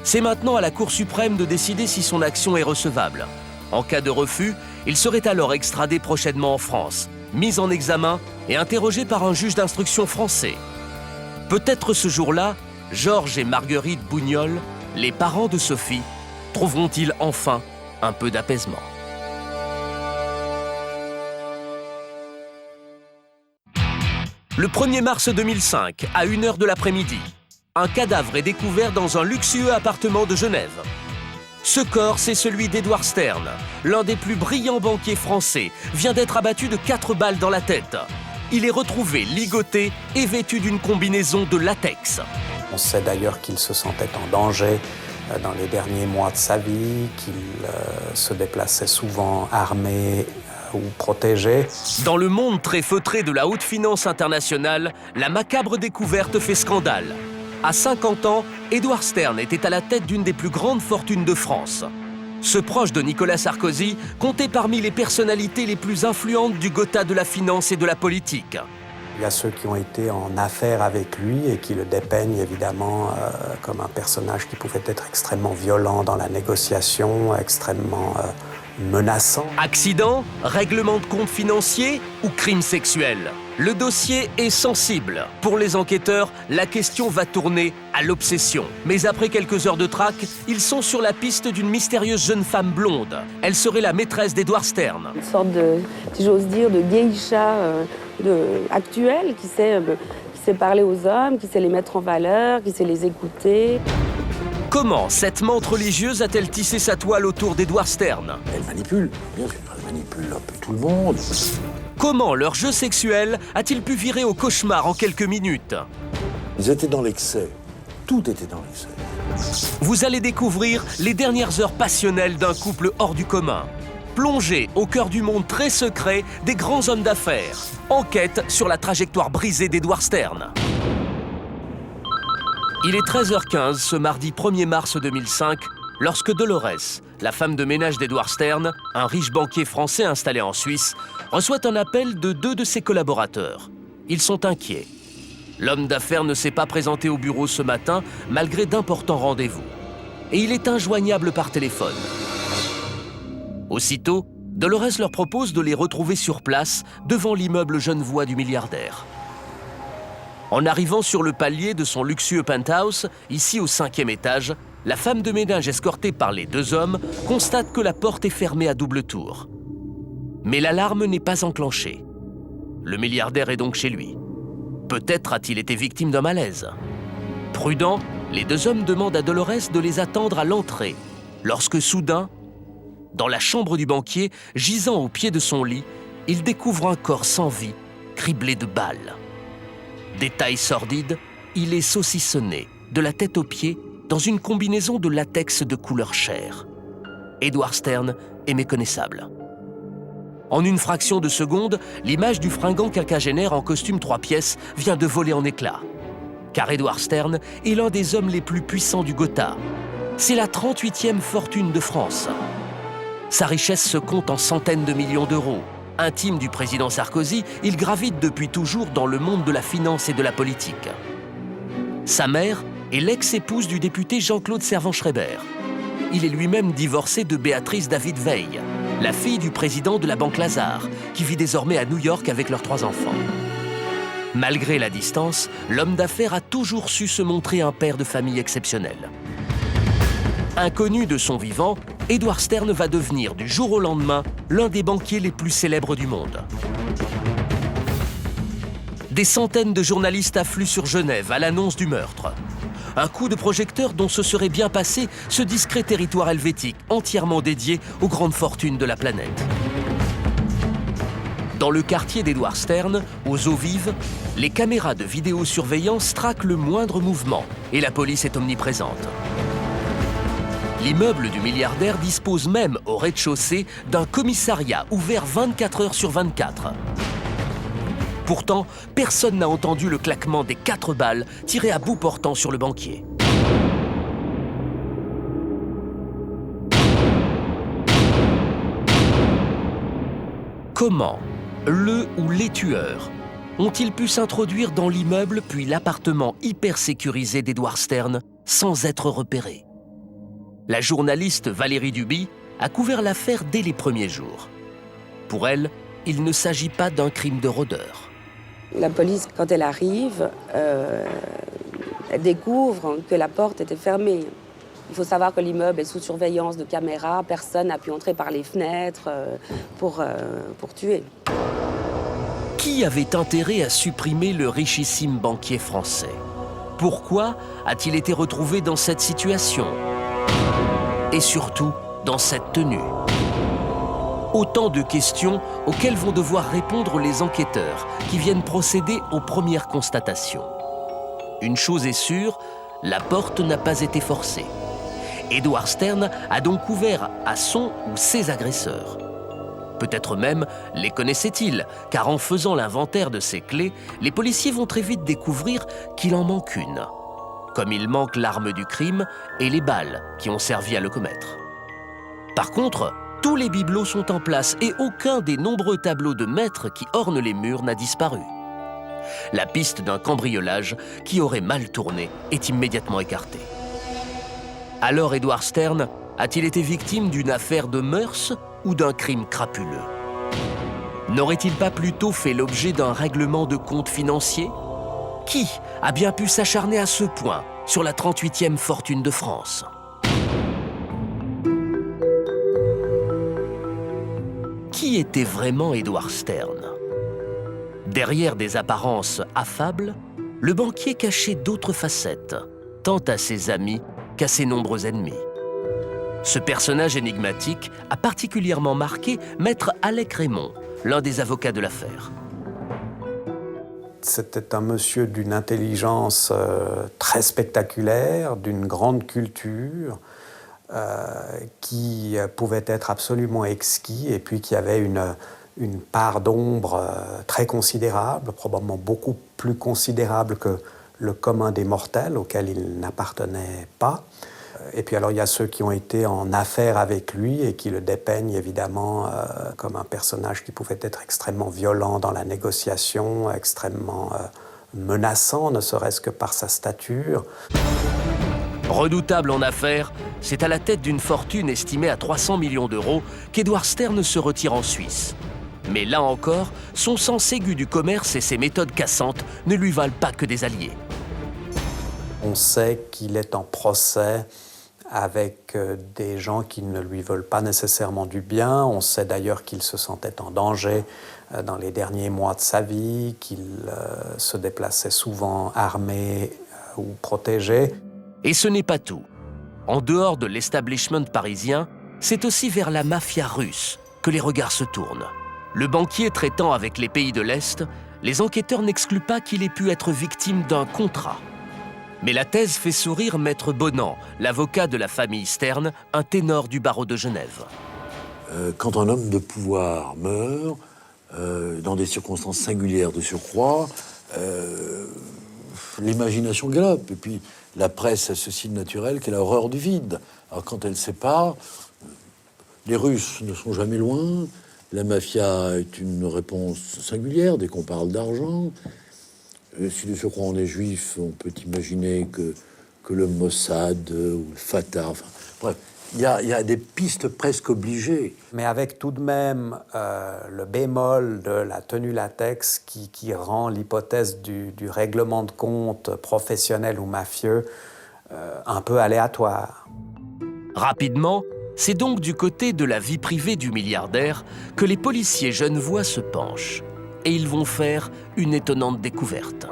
S1: C'est maintenant à la Cour suprême de décider si son action est recevable. En cas de refus, il serait alors extradé prochainement en France, mis en examen et interrogé par un juge d'instruction français. Peut-être ce jour-là, Georges et Marguerite Bougnol, les parents de Sophie, trouveront-ils enfin un peu d'apaisement. Le 1er mars 2005, à 1h de l'après-midi, un cadavre est découvert dans un luxueux appartement de Genève. Ce corps, c'est celui d'Edward Stern, l'un des plus brillants banquiers français, vient d'être abattu de 4 balles dans la tête. Il est retrouvé ligoté et vêtu d'une combinaison de latex.
S20: On sait d'ailleurs qu'il se sentait en danger dans les derniers mois de sa vie, qu'il se déplaçait souvent armé ou protégé.
S1: Dans le monde très feutré de la haute finance internationale, la macabre découverte fait scandale. À 50 ans, Edward Stern était à la tête d'une des plus grandes fortunes de France. Ce proche de Nicolas Sarkozy comptait parmi les personnalités les plus influentes du Gotha de la finance et de la politique.
S20: Il y a ceux qui ont été en affaire avec lui et qui le dépeignent évidemment comme un personnage qui pouvait être extrêmement violent dans la négociation, extrêmement menaçant.
S1: Accident, règlement de compte financier ou crime sexuel? Le dossier est sensible. Pour les enquêteurs, la question va tourner à l'obsession. Mais après quelques heures de traque, ils sont sur la piste d'une mystérieuse jeune femme blonde. Elle serait la maîtresse d'Edward Stern.
S21: Une sorte de, si j'ose dire, de geisha actuelle qui sait parler aux hommes, qui sait les mettre en valeur, qui sait les écouter.
S1: Comment cette menthe religieuse a-t-elle tissé sa toile autour d'Edward Stern?
S16: Elle manipule, bien sûr, elle manipule un peu tout le monde.
S1: Comment leur jeu sexuel a-t-il pu virer au cauchemar en quelques minutes?
S16: Ils étaient dans l'excès. Tout était dans l'excès.
S1: Vous allez découvrir les dernières heures passionnelles d'un couple hors du commun. Plongé au cœur du monde très secret des grands hommes d'affaires. Enquête sur la trajectoire brisée d'Edward Stern. Il est 13h15 ce mardi 1er mars 2005, lorsque Dolores, la femme de ménage d'Edward Stern, un riche banquier français installé en Suisse, reçoit un appel de 2 de ses collaborateurs. Ils sont inquiets. L'homme d'affaires ne s'est pas présenté au bureau ce matin, malgré d'importants rendez-vous. Et il est injoignable par téléphone. Aussitôt, Dolores leur propose de les retrouver sur place, devant l'immeuble Genevois du milliardaire. En arrivant sur le palier de son luxueux penthouse, ici au 5e étage, la femme de ménage escortée par les 2 hommes constate que la porte est fermée à double tour. Mais l'alarme n'est pas enclenchée. Le milliardaire est donc chez lui. Peut-être a-t-il été victime d'un malaise. Prudents, les 2 hommes demandent à Dolores de les attendre à l'entrée, lorsque soudain, dans la chambre du banquier, gisant au pied de son lit, il découvre un corps sans vie, criblé de balles. Détail sordide, il est saucissonné, de la tête aux pieds, dans une combinaison de latex de couleur chair. Edward Stern est méconnaissable. En une fraction de seconde, l'image du fringant quinquagénaire en costume 3 pièces vient de voler en éclats. Car Edward Stern est l'un des hommes les plus puissants du Gotha. C'est la 38e fortune de France. Sa richesse se compte en centaines de millions d'euros. Intime du président Sarkozy, il gravite depuis toujours dans le monde de la finance et de la politique. Sa mère est l'ex-épouse du député Jean-Claude Servan-Schreiber. Il est lui-même divorcé de Béatrice David Veil, la fille du président de la Banque Lazare, qui vit désormais à New York avec leurs 3 enfants. Malgré la distance, l'homme d'affaires a toujours su se montrer un père de famille exceptionnel. Inconnu de son vivant, Edward Stern va devenir du jour au lendemain l'un des banquiers les plus célèbres du monde. Des centaines de journalistes affluent sur Genève à l'annonce du meurtre. Un coup de projecteur dont se serait bien passé ce discret territoire helvétique entièrement dédié aux grandes fortunes de la planète. Dans le quartier d'Edward Stern, aux eaux vives, les caméras de vidéosurveillance traquent le moindre mouvement et la police est omniprésente. L'immeuble du milliardaire dispose même au rez-de-chaussée d'un commissariat ouvert 24 heures sur 24. Pourtant, personne n'a entendu le claquement des 4 balles tirées à bout portant sur le banquier. Comment le ou les tueurs ont-ils pu s'introduire dans l'immeuble puis l'appartement hyper sécurisé d'Edward Stern sans être repérés? La journaliste Valérie Duby a couvert l'affaire dès les premiers jours. Pour elle, il ne s'agit pas d'un crime de rôdeur.
S21: La police, quand elle arrive, elle découvre que la porte était fermée. Il faut savoir que l'immeuble est sous surveillance de caméras. Personne n'a pu entrer par les fenêtres pour tuer.
S1: Qui avait intérêt à supprimer le richissime banquier français? Pourquoi a-t-il été retrouvé dans cette situation? Et surtout, dans cette tenue. Autant de questions auxquelles vont devoir répondre les enquêteurs qui viennent procéder aux premières constatations. Une chose est sûre, la porte n'a pas été forcée. Edward Stern a donc ouvert à son ou ses agresseurs. Peut-être même les connaissait-il, car en faisant l'inventaire de ses clés, les policiers vont très vite découvrir qu'il en manque une. Comme il manque l'arme du crime et les balles qui ont servi à le commettre. Par contre, tous les bibelots sont en place et aucun des nombreux tableaux de maîtres qui ornent les murs n'a disparu. La piste d'un cambriolage qui aurait mal tourné est immédiatement écartée. Alors Edward Stern a-t-il été victime d'une affaire de mœurs ou d'un crime crapuleux? N'aurait-il pas plutôt fait l'objet d'un règlement de compte financier? Qui a bien pu s'acharner à ce point sur la 38e fortune de France? Qui était vraiment Edward Stern? Derrière des apparences affables, le banquier cachait d'autres facettes, tant à ses amis qu'à ses nombreux ennemis. Ce personnage énigmatique a particulièrement marqué Maître Alec Raymond, l'un des avocats de l'affaire.
S20: C'était un monsieur d'une intelligence très spectaculaire, d'une grande culture, qui pouvait être absolument exquis et puis qui avait une part d'ombre très considérable, probablement beaucoup plus considérable que le commun des mortels auquel il n'appartenait pas. Et puis alors il y a ceux qui ont été en affaire avec lui et qui le dépeignent évidemment comme un personnage qui pouvait être extrêmement violent dans la négociation, extrêmement menaçant, ne serait-ce que par sa stature.
S1: Redoutable en affaires, c'est à la tête d'une fortune estimée à 300 millions d'euros qu'Edward Stern se retire en Suisse. Mais là encore, son sens aigu du commerce et ses méthodes cassantes ne lui valent pas que des alliés.
S20: On sait qu'il est en procès avec des gens qui ne lui veulent pas nécessairement du bien. On sait d'ailleurs qu'il se sentait en danger dans les derniers mois de sa vie, qu'il se déplaçait souvent armé ou protégé.
S1: Et ce n'est pas tout. En dehors de l'establishment parisien, c'est aussi vers la mafia russe que les regards se tournent. Le banquier traitant avec les pays de l'Est, les enquêteurs n'excluent pas qu'il ait pu être victime d'un contrat. Mais la thèse fait sourire Maître Bonan, l'avocat de la famille Stern, un ténor du barreau de Genève.
S5: Quand un homme de pouvoir meurt, dans des circonstances singulières de surcroît, l'imagination galope. Et puis la presse a ce signe naturel qu'est l'horreur du vide. Alors quand elle sépare, les Russes ne sont jamais loin, la mafia est une réponse singulière dès qu'on parle d'argent. Si de surcroît on est juif, on peut imaginer que le Mossad ou le Fatah... Enfin, bref, il y a des pistes presque obligées.
S20: Mais avec tout de même le bémol de la tenue latex qui rend l'hypothèse du règlement de compte professionnel ou mafieux un peu aléatoire.
S1: Rapidement, c'est donc du côté de la vie privée du milliardaire que les policiers genevois se penchent. Et ils vont faire une étonnante découverte.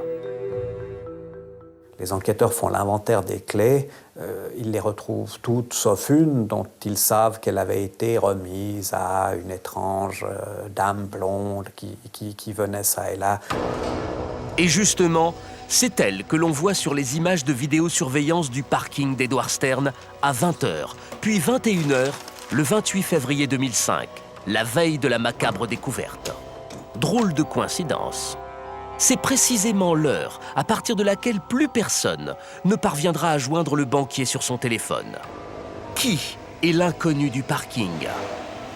S20: Les enquêteurs font l'inventaire des clés. Ils les retrouvent toutes, sauf une dont ils savent qu'elle avait été remise à une étrange dame blonde qui venait ça et là.
S1: Et justement, c'est elle que l'on voit sur les images de vidéosurveillance du parking d'Edward Stern à 20h, puis 21h, le 28 février 2005, la veille de la macabre découverte. Drôle de coïncidence. C'est précisément l'heure à partir de laquelle plus personne ne parviendra à joindre le banquier sur son téléphone. Qui est l'inconnu du parking?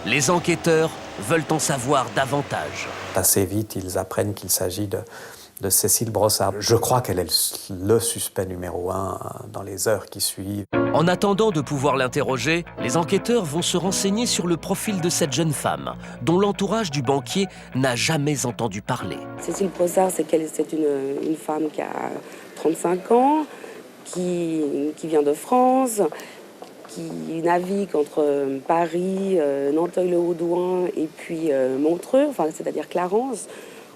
S1: Les enquêteurs veulent en savoir davantage.
S20: Assez vite, ils apprennent qu'il s'agit de Cécile Brossard. Je crois qu'elle est le suspect numéro 1 dans les heures qui suivent.
S1: En attendant de pouvoir l'interroger, les enquêteurs vont se renseigner sur le profil de cette jeune femme, dont l'entourage du banquier n'a jamais entendu parler.
S21: Cécile Brossard, c'est une femme qui a 35 ans, qui vient de France, qui navigue entre Paris, Nanteuil-le-Haudouin et puis Montreux, c'est-à-dire Clarence,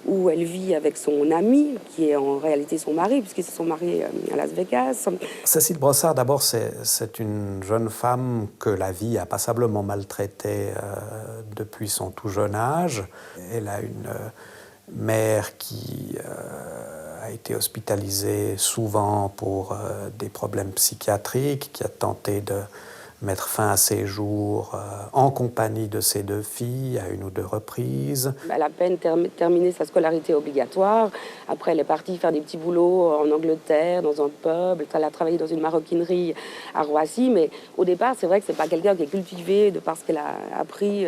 S21: où elle vit avec son ami, qui est en réalité son mari, puisqu'ils se sont mariés à Las Vegas.
S20: Cécile Brossard, d'abord, c'est une jeune femme que la vie a passablement maltraitée depuis son tout jeune âge. Elle a une mère qui a été hospitalisée souvent pour des problèmes psychiatriques, qui a tenté de mettre fin à ses jours en compagnie de ses 2 filles à 1 ou 2 reprises.
S21: Elle a à peine terminé sa scolarité obligatoire. Après, elle est partie faire des petits boulots en Angleterre, dans un pub. Elle a travaillé dans une maroquinerie à Roissy. Mais au départ, c'est vrai que c'est pas quelqu'un qui est cultivé de par ce qu'elle a appris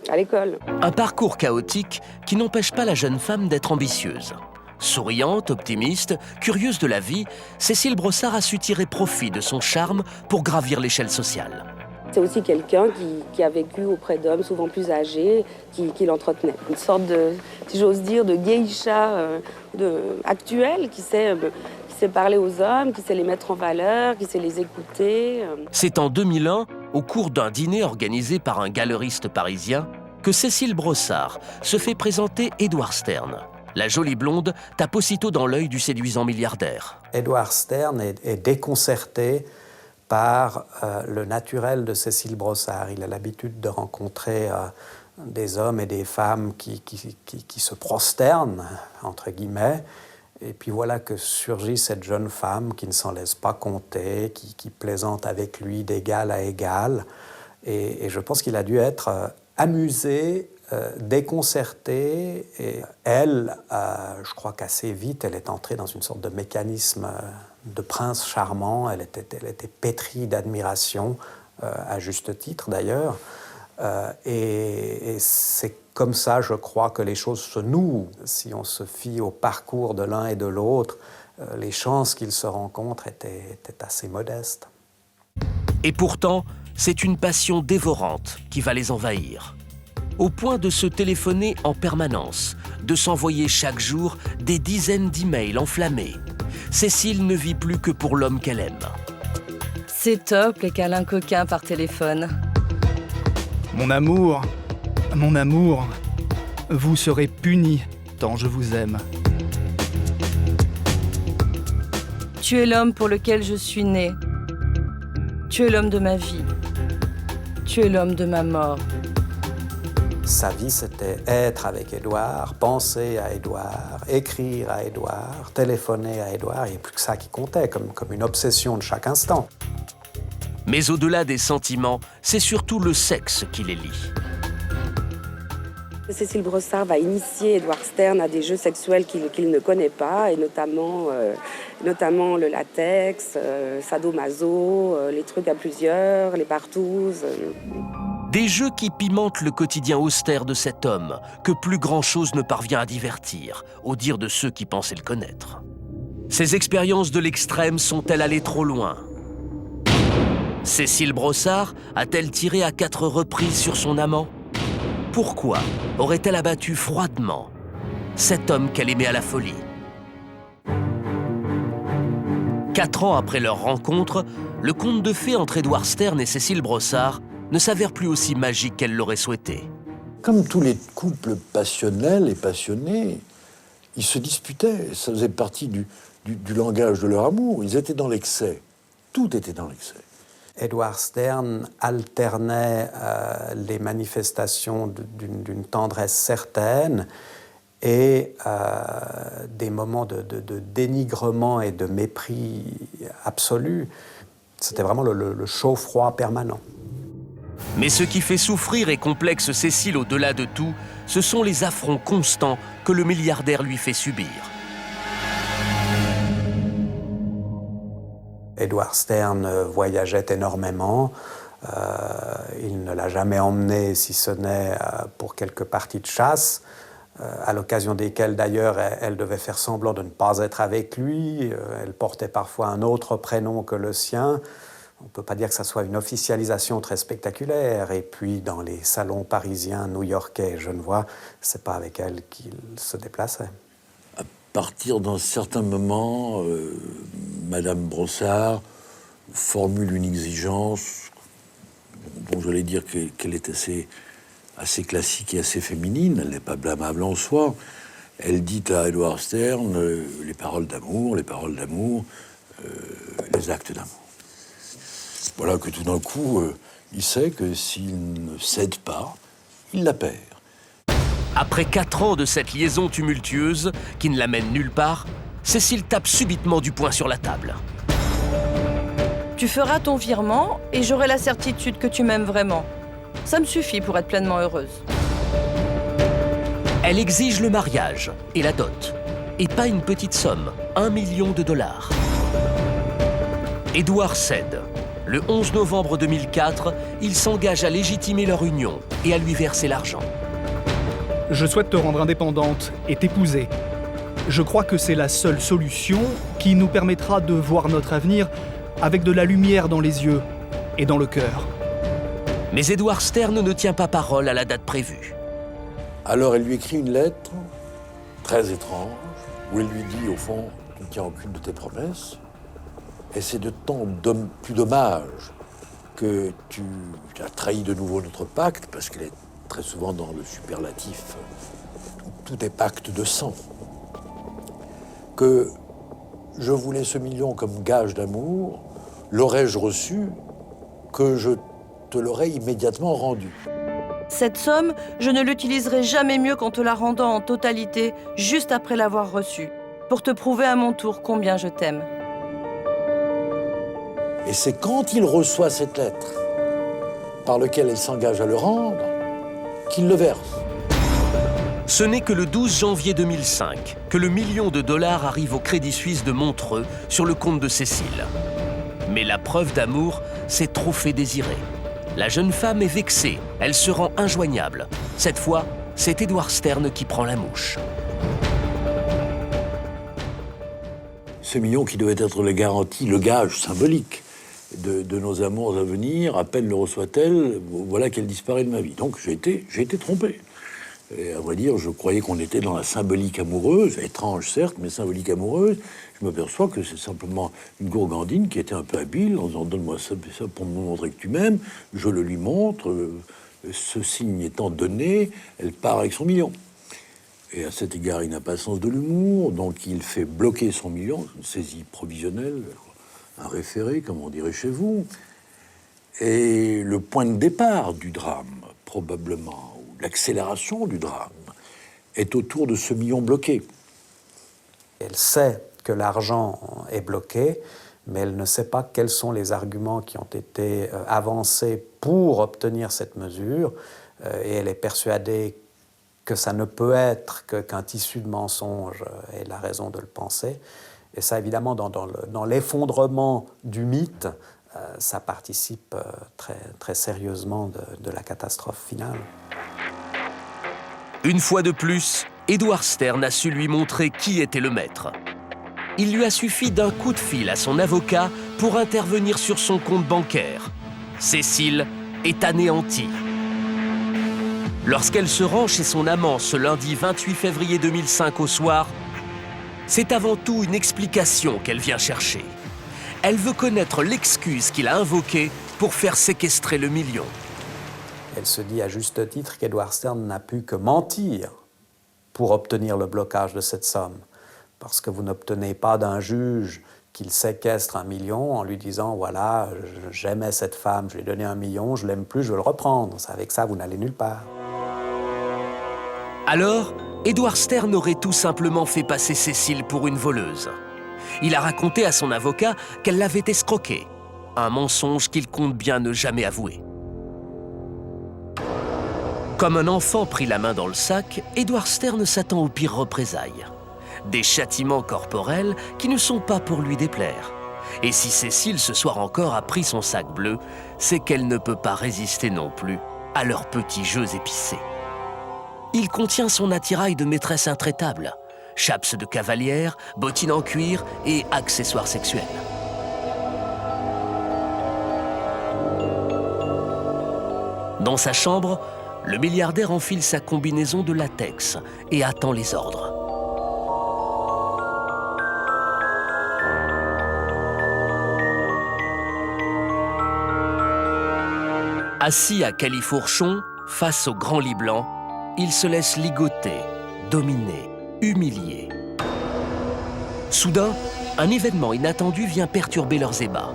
S21: à l'école.
S1: Un parcours chaotique qui n'empêche pas la jeune femme d'être ambitieuse. Souriante, optimiste, curieuse de la vie, Cécile Brossard a su tirer profit de son charme pour gravir l'échelle sociale.
S21: C'est aussi quelqu'un qui a vécu auprès d'hommes souvent plus âgés, qui l'entretenait. Une sorte de, si j'ose dire, de geisha actuelle qui sait parler aux hommes, qui sait les mettre en valeur, qui sait les écouter.
S1: C'est en 2001, au cours d'un dîner organisé par un galeriste parisien, que Cécile Brossard se fait présenter Edward Stern. La jolie blonde tape aussitôt dans l'œil du séduisant milliardaire.
S20: Edward Stern est déconcerté par le naturel de Cécile Brossard. Il a l'habitude de rencontrer des hommes et des femmes qui se prosternent, entre guillemets. Et puis voilà que surgit cette jeune femme qui ne s'en laisse pas compter, qui plaisante avec lui d'égal à égal. Et je pense qu'il a dû être amusé, déconcertée. Et elle, je crois qu'assez vite, elle est entrée dans une sorte de mécanisme de prince charmant. Elle était pétrie d'admiration, à juste titre d'ailleurs. Et c'est comme ça, je crois, que les choses se nouent. Si on se fie au parcours de l'un et de l'autre, les chances qu'ils se rencontrent étaient assez modestes.
S1: Et pourtant, c'est une passion dévorante qui va les envahir. Au point de se téléphoner en permanence, de s'envoyer chaque jour des dizaines d'emails enflammés. Cécile ne vit plus que pour l'homme qu'elle aime.
S15: C'est top, les câlins coquins par téléphone.
S6: Mon amour, vous serez puni tant je vous aime.
S15: Tu es l'homme pour lequel je suis née. Tu es l'homme de ma vie. Tu es l'homme de ma mort.
S20: Sa vie, c'était être avec Édouard, penser à Édouard, écrire à Édouard, téléphoner à Édouard. Il n'y a plus que ça qui comptait, comme une obsession de chaque instant.
S1: Mais au-delà des sentiments, c'est surtout le sexe qui les lie.
S21: Cécile Brossard va initier Edward Stern à des jeux sexuels qu'il ne connaît pas, et notamment le latex, sadomaso, les trucs à plusieurs, les partouzes.
S1: Des jeux qui pimentent le quotidien austère de cet homme, que plus grand-chose ne parvient à divertir, au dire de ceux qui pensaient le connaître. Ces expériences de l'extrême sont-elles allées trop loin ? Cécile Brossard a-t-elle tiré à 4 reprises sur son amant ? Pourquoi aurait-elle abattu froidement cet homme qu'elle aimait à la folie ? 4 ans après leur rencontre, le conte de fées entre Edward Stern et Cécile Brossard ne s'avère plus aussi magique qu'elle l'aurait souhaité.
S5: Comme tous les couples passionnels et passionnés, ils se disputaient. Ça faisait partie du langage de leur amour. Ils étaient dans l'excès. Tout était dans l'excès.
S20: Edward Stern alternait les manifestations d'une tendresse certaine et des moments de dénigrement et de mépris absolu. C'était vraiment le chaud-froid permanent.
S1: Mais ce qui fait souffrir et complexe Cécile au-delà de tout, ce sont les affronts constants que le milliardaire lui fait subir.
S20: Edward Stern voyageait énormément. Il ne l'a jamais emmené, si ce n'est pour quelques parties de chasse, à l'occasion desquelles d'ailleurs elle devait faire semblant de ne pas être avec lui. Elle portait parfois un autre prénom que le sien. On ne peut pas dire que ça soit une officialisation très spectaculaire. Et puis, dans les salons parisiens, new-yorkais et genevois, c'est pas avec elle qu'il se déplaçait.
S5: À partir d'un certain moment, Madame Brossard formule une exigence dont j'allais dire qu'elle est assez classique et assez féminine. Elle n'est pas blâmable en soi. Elle dit à Edward Stern les paroles d'amour, les actes d'amour. Voilà que tout d'un coup, il sait que s'il ne cède pas, il la perd.
S1: Après 4 ans de cette liaison tumultueuse qui ne l'amène nulle part, Cécile tape subitement du poing sur la table.
S15: Tu feras ton virement et j'aurai la certitude que tu m'aimes vraiment. Ça me suffit pour être pleinement heureuse.
S1: Elle exige le mariage et la dot. Et pas une petite somme, $1 million. Edward cède. Le 11 novembre 2004, il s'engage à légitimer leur union et à lui verser l'argent.
S6: Je souhaite te rendre indépendante et t'épouser. Je crois que c'est la seule solution qui nous permettra de voir notre avenir avec de la lumière dans les yeux et dans le cœur.
S1: Mais Edward Stern ne tient pas parole à la date prévue.
S5: Alors elle lui écrit une lettre très étrange où elle lui dit au fond, tu ne tiens aucune de tes promesses et c'est d'autant plus dommage que tu as trahi de nouveau notre pacte parce qu'elle est très souvent dans le superlatif, tout est pacte de sang, que je voulais ce million comme gage d'amour, l'aurais-je reçu que je te l'aurais immédiatement rendu.
S15: Cette somme, je ne l'utiliserai jamais mieux qu'en te la rendant en totalité, juste après l'avoir reçue, pour te prouver à mon tour combien je t'aime.
S5: Et c'est quand il reçoit cette lettre, par laquelle elle s'engage à le rendre, qu'il le verse.
S1: Ce n'est que le 12 janvier 2005 que le $1 million arrive au Crédit Suisse de Montreux sur le compte de Cécile. Mais la preuve d'amour s'est trop fait désirer. La jeune femme est vexée, elle se rend injoignable. Cette fois, c'est Edward Stern qui prend la mouche.
S5: Ce million qui devait être la garantie, le gage symbolique de nos amours à venir, à peine le reçoit-elle, voilà qu'elle disparaît de ma vie. Donc j'ai été trompé. Et à vrai dire, je croyais qu'on était dans la symbolique amoureuse, étrange certes, mais symbolique amoureuse. Je m'aperçois que c'est simplement une gourgandine qui était un peu habile en disant « donne-moi ça pour me montrer que tu m'aimes ». Je le lui montre, ce signe étant donné, elle part avec son million. Et à cet égard, il n'a pas sens de l'humour, donc il fait bloquer son million, une saisie provisionnelle, un référé, comme on dirait chez vous. Et le point de départ du drame, probablement, ou l'accélération du drame, est autour de ce million bloqué.
S20: Elle sait que l'argent est bloqué, mais elle ne sait pas quels sont les arguments qui ont été avancés pour obtenir cette mesure, et elle est persuadée que ça ne peut être qu'un tissu de mensonges, et elle a raison de le penser. Et ça, évidemment, dans l'effondrement du mythe, ça participe très, très sérieusement de la catastrophe finale.
S1: Une fois de plus, Edward Stern a su lui montrer qui était le maître. Il lui a suffi d'un coup de fil à son avocat pour intervenir sur son compte bancaire. Cécile est anéantie. Lorsqu'elle se rend chez son amant ce lundi 28 février 2005 au soir, c'est avant tout une explication qu'elle vient chercher. Elle veut connaître l'excuse qu'il a invoquée pour faire séquestrer le million.
S20: Elle se dit à juste titre qu'Edward Stern n'a pu que mentir pour obtenir le blocage de cette somme. Parce que vous n'obtenez pas d'un juge qu'il séquestre $1 million en lui disant « voilà, j'aimais cette femme, je lui ai donné $1 million, je l'aime plus, je veux le reprendre ». Avec ça, vous n'allez nulle part.
S1: Alors, Edward Stern aurait tout simplement fait passer Cécile pour une voleuse. Il a raconté à son avocat qu'elle l'avait escroqué, un mensonge qu'il compte bien ne jamais avouer. Comme un enfant pris la main dans le sac, Edward Stern s'attend aux pires représailles. Des châtiments corporels qui ne sont pas pour lui déplaire. Et si Cécile ce soir encore a pris son sac bleu, c'est qu'elle ne peut pas résister non plus à leurs petits jeux épicés. Il contient son attirail de maîtresse intraitable, chaps de cavalière, bottines en cuir et accessoires sexuels. Dans sa chambre, le milliardaire enfile sa combinaison de latex et attend les ordres. Assis à califourchon, face au grand lit blanc, il se laisse ligoter, dominer, humilier. Soudain, un événement inattendu vient perturber leurs ébats.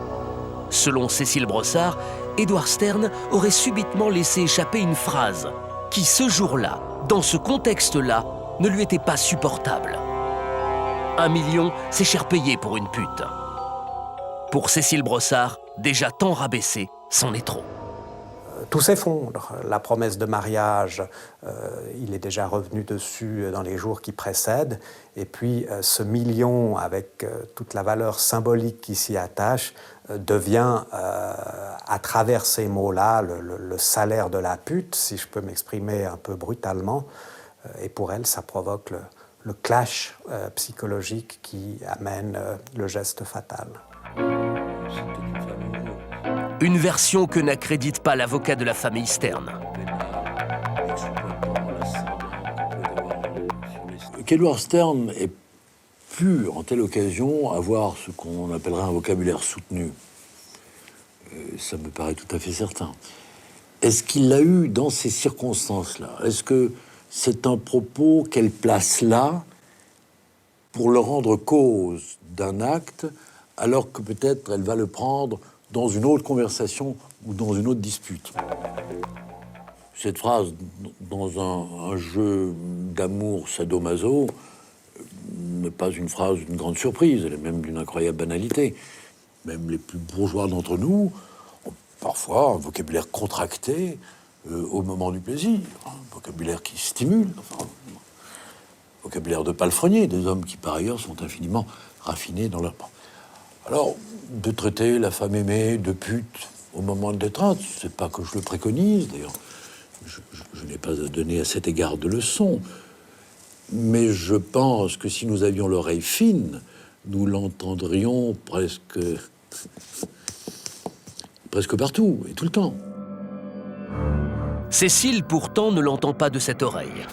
S1: Selon Cécile Brossard, Edward Stern aurait subitement laissé échapper une phrase qui, ce jour-là, dans ce contexte-là, ne lui était pas supportable. 1 million, c'est cher payé pour une pute. Pour Cécile Brossard, déjà tant rabaissée, c'en est trop.
S20: tout s'effondre. La promesse de mariage, il est déjà revenu dessus dans les jours qui précèdent. Et puis ce million, avec toute la valeur symbolique qui s'y attache, devient, à travers ces mots-là, le salaire de la pute, si je peux m'exprimer un peu brutalement. Et pour elle, ça provoque le clash psychologique qui amène le geste fatal.
S1: Une version que n'accrédite pas l'avocat de la famille Stern.
S5: qu'Edward Stern ait pu, en telle occasion, avoir ce qu'on appellerait un vocabulaire soutenu, ça me paraît tout à fait certain. Est-ce qu'il l'a eu dans ces circonstances-là? Est-ce que c'est un propos qu'elle place là pour le rendre cause d'un acte, alors que peut-être elle va le prendre dans une autre conversation ou dans une autre dispute? Cette phrase, dans un jeu d'amour sadomaso, n'est pas une phrase d'une grande surprise, elle est même d'une incroyable banalité. Même les plus bourgeois d'entre nous ont parfois un vocabulaire contracté au moment du plaisir, un vocabulaire qui stimule, enfin, un vocabulaire de palefrenier, des hommes qui par ailleurs sont infiniment raffinés dans leur... Alors, de traiter la femme aimée de pute au moment de l'étreinte, c'est pas que je le préconise, d'ailleurs, je n'ai pas à donner à cet égard de leçons, mais je pense que si nous avions l'oreille fine, nous l'entendrions presque partout et tout le temps.
S1: Cécile, pourtant, ne l'entend pas de cette oreille.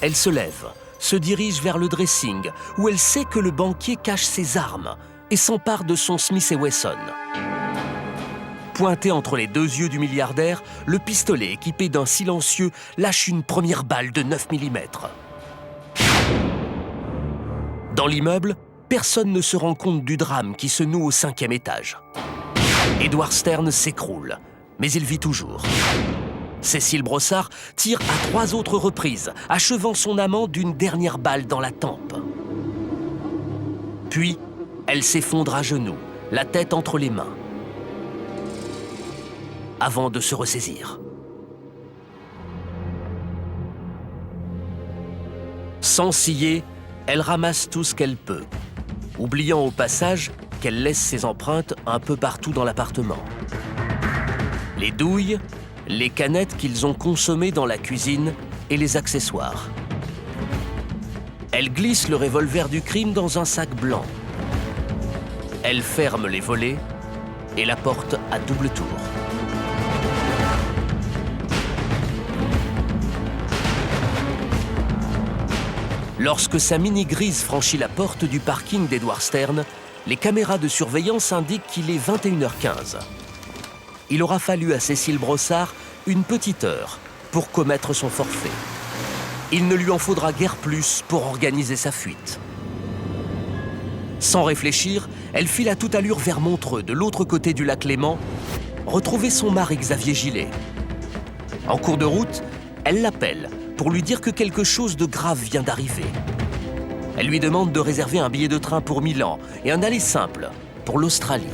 S1: Elle se lève, se dirige vers le dressing, où elle sait que le banquier cache ses armes et s'empare de son Smith & Wesson. Pointé entre les deux yeux du milliardaire, le pistolet équipé d'un silencieux lâche une première balle de 9 mm. Dans l'immeuble, personne ne se rend compte du drame qui se noue au 5e étage. Edward Stern s'écroule, mais il vit toujours. Cécile Brossard tire à 3 autres reprises, achevant son amant d'une dernière balle dans la tempe. Puis, elle s'effondre à genoux, la tête entre les mains, avant de se ressaisir. Sans scier, elle ramasse tout ce qu'elle peut, oubliant au passage qu'elle laisse ses empreintes un peu partout dans l'appartement. Les douilles, les canettes qu'ils ont consommées dans la cuisine et les accessoires. Elle glisse le revolver du crime dans un sac blanc. Elle ferme les volets et la porte à double tour. Lorsque sa Mini grise franchit la porte du parking d'Edward Stern, les caméras de surveillance indiquent qu'il est 21h15. Il aura fallu à Cécile Brossard une petite heure pour commettre son forfait. Il ne lui en faudra guère plus pour organiser sa fuite. Sans réfléchir, elle file à toute allure vers Montreux, de l'autre côté du lac Léman, retrouver son mari Xavier Gillet. En cours de route, elle l'appelle pour lui dire que quelque chose de grave vient d'arriver. Elle lui demande de réserver un billet de train pour Milan et un aller simple pour l'Australie.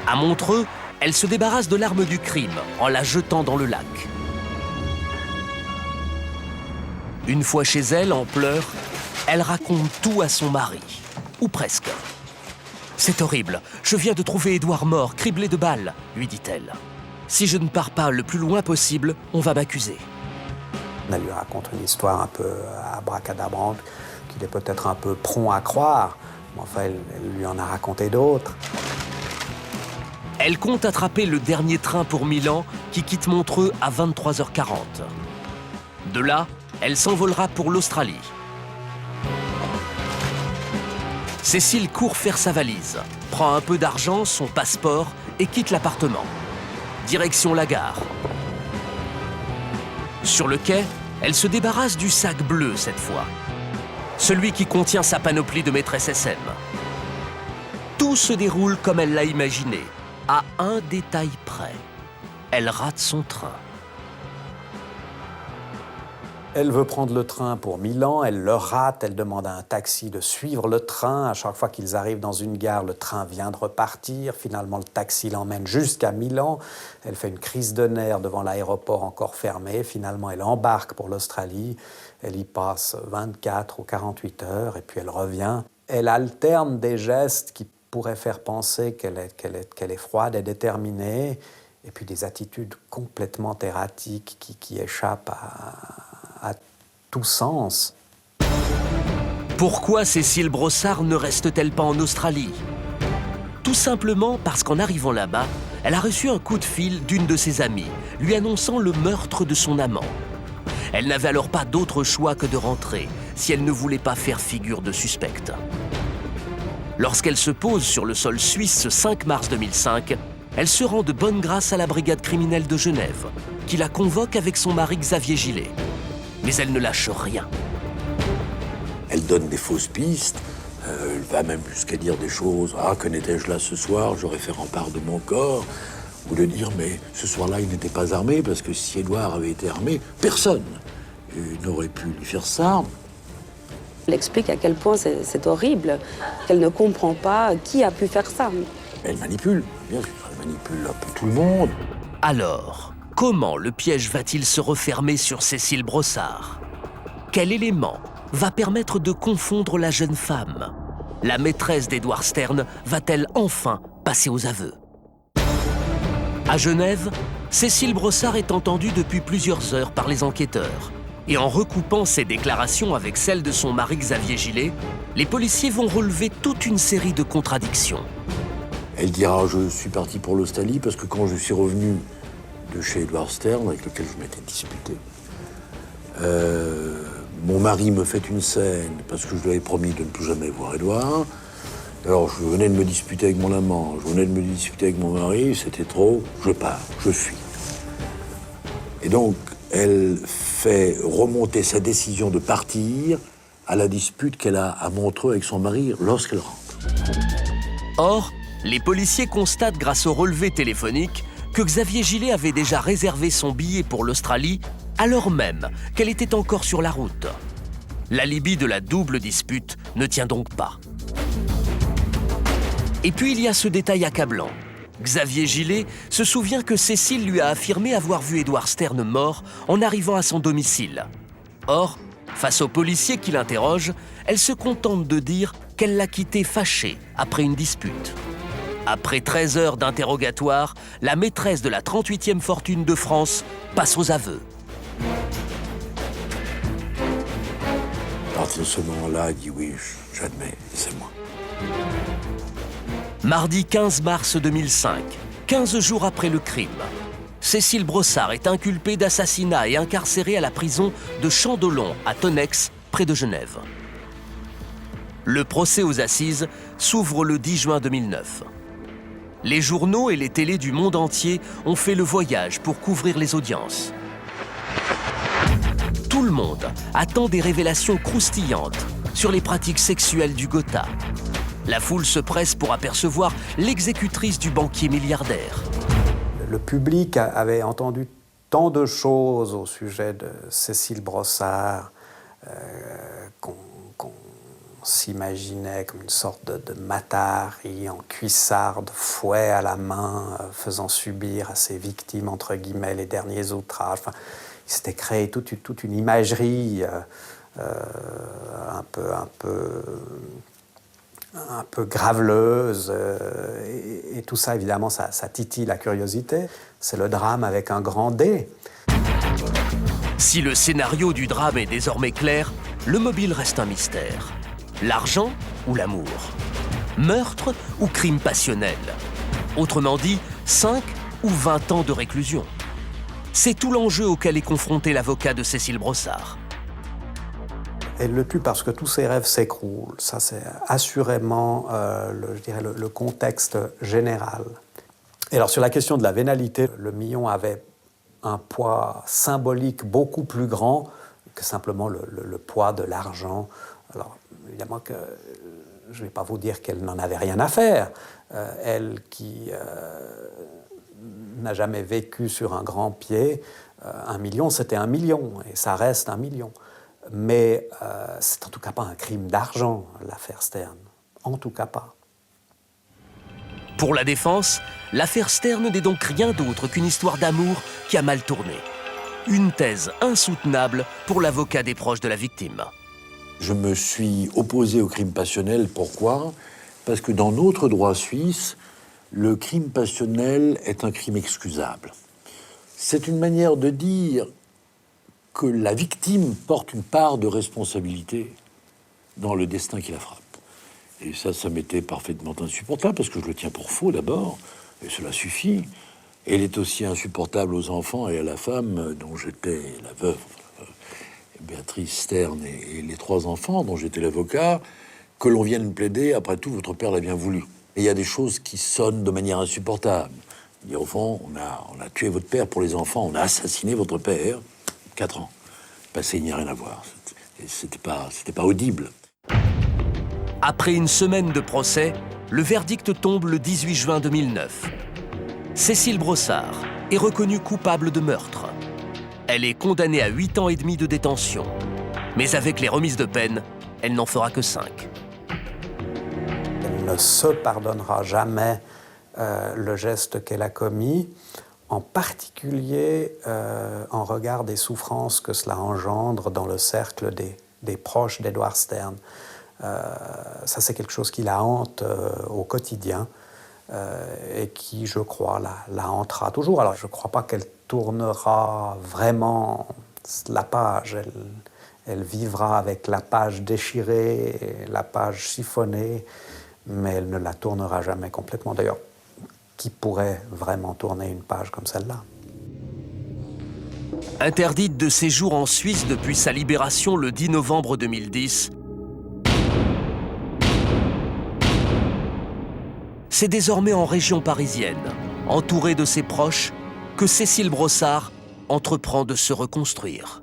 S1: À Montreux, elle se débarrasse de l'arme du crime en la jetant dans le lac. Une fois chez elle, en pleurs, elle raconte tout à son mari, ou presque. « C'est horrible, je viens de trouver Édouard mort, criblé de balles », lui dit-elle. « Si je ne pars pas le plus loin possible, on va m'accuser. »
S20: Elle lui raconte une histoire un peu abracadabrante, qu'il est peut-être un peu prompt à croire, mais enfin, elle lui en a raconté d'autres.
S1: Elle compte attraper le dernier train pour Milan qui quitte Montreux à 23h40. De là, elle s'envolera pour l'Australie. Cécile court faire sa valise, prend un peu d'argent, son passeport et quitte l'appartement. Direction la gare. Sur le quai, elle se débarrasse du sac bleu cette fois. Celui qui contient sa panoplie de maîtresse SM. Tout se déroule comme elle l'a imaginé, à un détail près. Elle rate son train.
S20: Elle veut prendre le train pour Milan, elle le rate, elle demande à un taxi de suivre le train. À chaque fois qu'ils arrivent dans une gare, le train vient de repartir. Finalement, le taxi l'emmène jusqu'à Milan. Elle fait une crise de nerfs devant l'aéroport encore fermé. Finalement, elle embarque pour l'Australie. Elle y passe 24 ou 48 heures et puis elle revient. Elle alterne des gestes qui pourraient faire penser qu'elle est froide et déterminée, et puis des attitudes complètement erratiques qui échappent à tout sens.
S1: Pourquoi Cécile Brossard ne reste-t-elle pas en Australie? Tout simplement parce qu'en arrivant là-bas, elle a reçu un coup de fil d'une de ses amies, lui annonçant le meurtre de son amant. Elle n'avait alors pas d'autre choix que de rentrer, si elle ne voulait pas faire figure de suspecte. Lorsqu'elle se pose sur le sol suisse ce 5 mars 2005, elle se rend de bonne grâce à la brigade criminelle de Genève, qui la convoque avec son mari Xavier Gillet. Mais elle ne lâche rien.
S5: Elle donne des fausses pistes, elle va même jusqu'à dire des choses. « Ah, que n'étais-je là ce soir, j'aurais fait rempart de mon corps ». Ou de dire « mais ce soir-là, il n'était pas armé, parce que si Édouard avait été armé, personne n'aurait pu lui faire ça ».
S21: Elle explique à quel point c'est horrible, qu'elle ne comprend pas qui a pu faire ça.
S5: Elle manipule, bien sûr, elle manipule un peu tout le monde.
S1: Alors, comment le piège va-t-il se refermer sur Cécile Brossard? Quel élément va permettre de confondre la jeune femme? La maîtresse d'Édouard Stern va-t-elle enfin passer aux aveux? À Genève, Cécile Brossard est entendue depuis plusieurs heures par les enquêteurs. Et en recoupant ses déclarations avec celles de son mari Xavier Gillet, les policiers vont relever toute une série de contradictions.
S5: Elle dira « je suis parti pour l'Australie parce que quand je suis revenu de chez Édouard Stern, avec lequel je m'étais disputé, mon mari me fait une scène parce que je lui avais promis de ne plus jamais voir Édouard. Alors je venais de me disputer avec mon amant, je venais de me disputer avec mon mari, c'était trop, je pars, je fuis. » Et donc, elle fait remonter sa décision de partir à la dispute qu'elle a à Montreux avec son mari lorsqu'elle rentre.
S1: Or, les policiers constatent grâce au relevé téléphonique que Xavier Gillet avait déjà réservé son billet pour l'Australie alors même qu'elle était encore sur la route. L'alibi de la double dispute ne tient donc pas. Et puis il y a ce détail accablant. Xavier Gillet se souvient que Cécile lui a affirmé avoir vu Édouard Stern mort en arrivant à son domicile. Or, face aux policiers qui l'interrogent, elle se contente de dire qu'elle l'a quitté fâchée après une dispute. Après 13 heures d'interrogatoire, la maîtresse de la 38e fortune de France passe aux aveux.
S5: À partir de ce moment-là, elle dit « oui, j'admets, c'est moi ».
S1: Mardi 15 mars 2005, 15 jours après le crime, Cécile Brossard est inculpée d'assassinat et incarcérée à la prison de Chandelon à Tonnex, près de Genève. Le procès aux assises s'ouvre le 10 juin 2009. Les journaux et les télés du monde entier ont fait le voyage pour couvrir les audiences. Tout le monde attend des révélations croustillantes sur les pratiques sexuelles du Gotha. La foule se presse pour apercevoir l'exécutrice du banquier milliardaire.
S20: Le public avait entendu tant de choses au sujet de Cécile Brossard qu'on s'imaginait comme une sorte de matari en cuissarde, fouet à la main, faisant subir à ses victimes, entre guillemets, les derniers outrages. Enfin, il s'était créé toute une imagerie un peu graveleuse, et tout ça, évidemment, ça titille la curiosité. C'est le drame avec un grand D.
S1: Si le scénario du drame est désormais clair, le mobile reste un mystère. L'argent ou l'amour? Meurtre ou crime passionnel? Autrement dit, 5 ou 20 ans de réclusion. C'est tout l'enjeu auquel est confronté l'avocat de Cécile Brossard.
S20: Elle le tue parce que tous ses rêves s'écroulent. Ça, c'est assurément, le contexte général. Et alors, sur la question de la vénalité, le million avait un poids symbolique beaucoup plus grand que simplement le poids de l'argent. Alors, évidemment que je ne vais pas vous dire qu'elle n'en avait rien à faire. Elle qui n'a jamais vécu sur un grand pied, 1 million, c'était 1 million, et ça reste 1 million. Mais c'est en tout cas pas un crime d'argent, l'affaire Stern. En tout cas pas.
S1: Pour la défense, l'affaire Stern n'est donc rien d'autre qu'une histoire d'amour qui a mal tourné. Une thèse insoutenable pour l'avocat des proches de la victime.
S5: Je me suis opposé au crime passionnel. Pourquoi? Parce que dans notre droit suisse, le crime passionnel est un crime excusable. C'est une manière de dire que la victime porte une part de responsabilité dans le destin qui la frappe. Et ça m'était parfaitement insupportable, parce que je le tiens pour faux d'abord, et cela suffit. Elle est aussi insupportable aux enfants et à la femme dont j'étais la veuve, Béatrice Stern, et les 3 enfants dont j'étais l'avocat, que l'on vienne plaider, après tout, votre père l'a bien voulu. Et il y a des choses qui sonnent de manière insupportable. Dire, au fond, on a tué votre père pour les enfants, on a assassiné votre père, 4 ans. Passé, il n'y a rien à voir. C'était pas audible.
S1: Après une semaine de procès, le verdict tombe le 18 juin 2009. Cécile Brossard est reconnue coupable de meurtre. Elle est condamnée à 8 ans et demi de détention. Mais avec les remises de peine, elle n'en fera que 5.
S20: Elle ne se pardonnera jamais le geste qu'elle a commis, en particulier en regard des souffrances que cela engendre dans le cercle des proches d'Edward Stern. Ça, c'est quelque chose qui la hante au quotidien et qui, je crois, la hantera toujours. Alors, je ne crois pas qu'elle tournera vraiment la page. Elle vivra avec la page déchirée, la page chiffonnée, mais elle ne la tournera jamais complètement. D'ailleurs, qui pourrait vraiment tourner une page comme celle-là?
S1: Interdite de séjour en Suisse depuis sa libération le 10 novembre 2010, c'est désormais en région parisienne, entourée de ses proches, que Cécile Brossard entreprend de se reconstruire.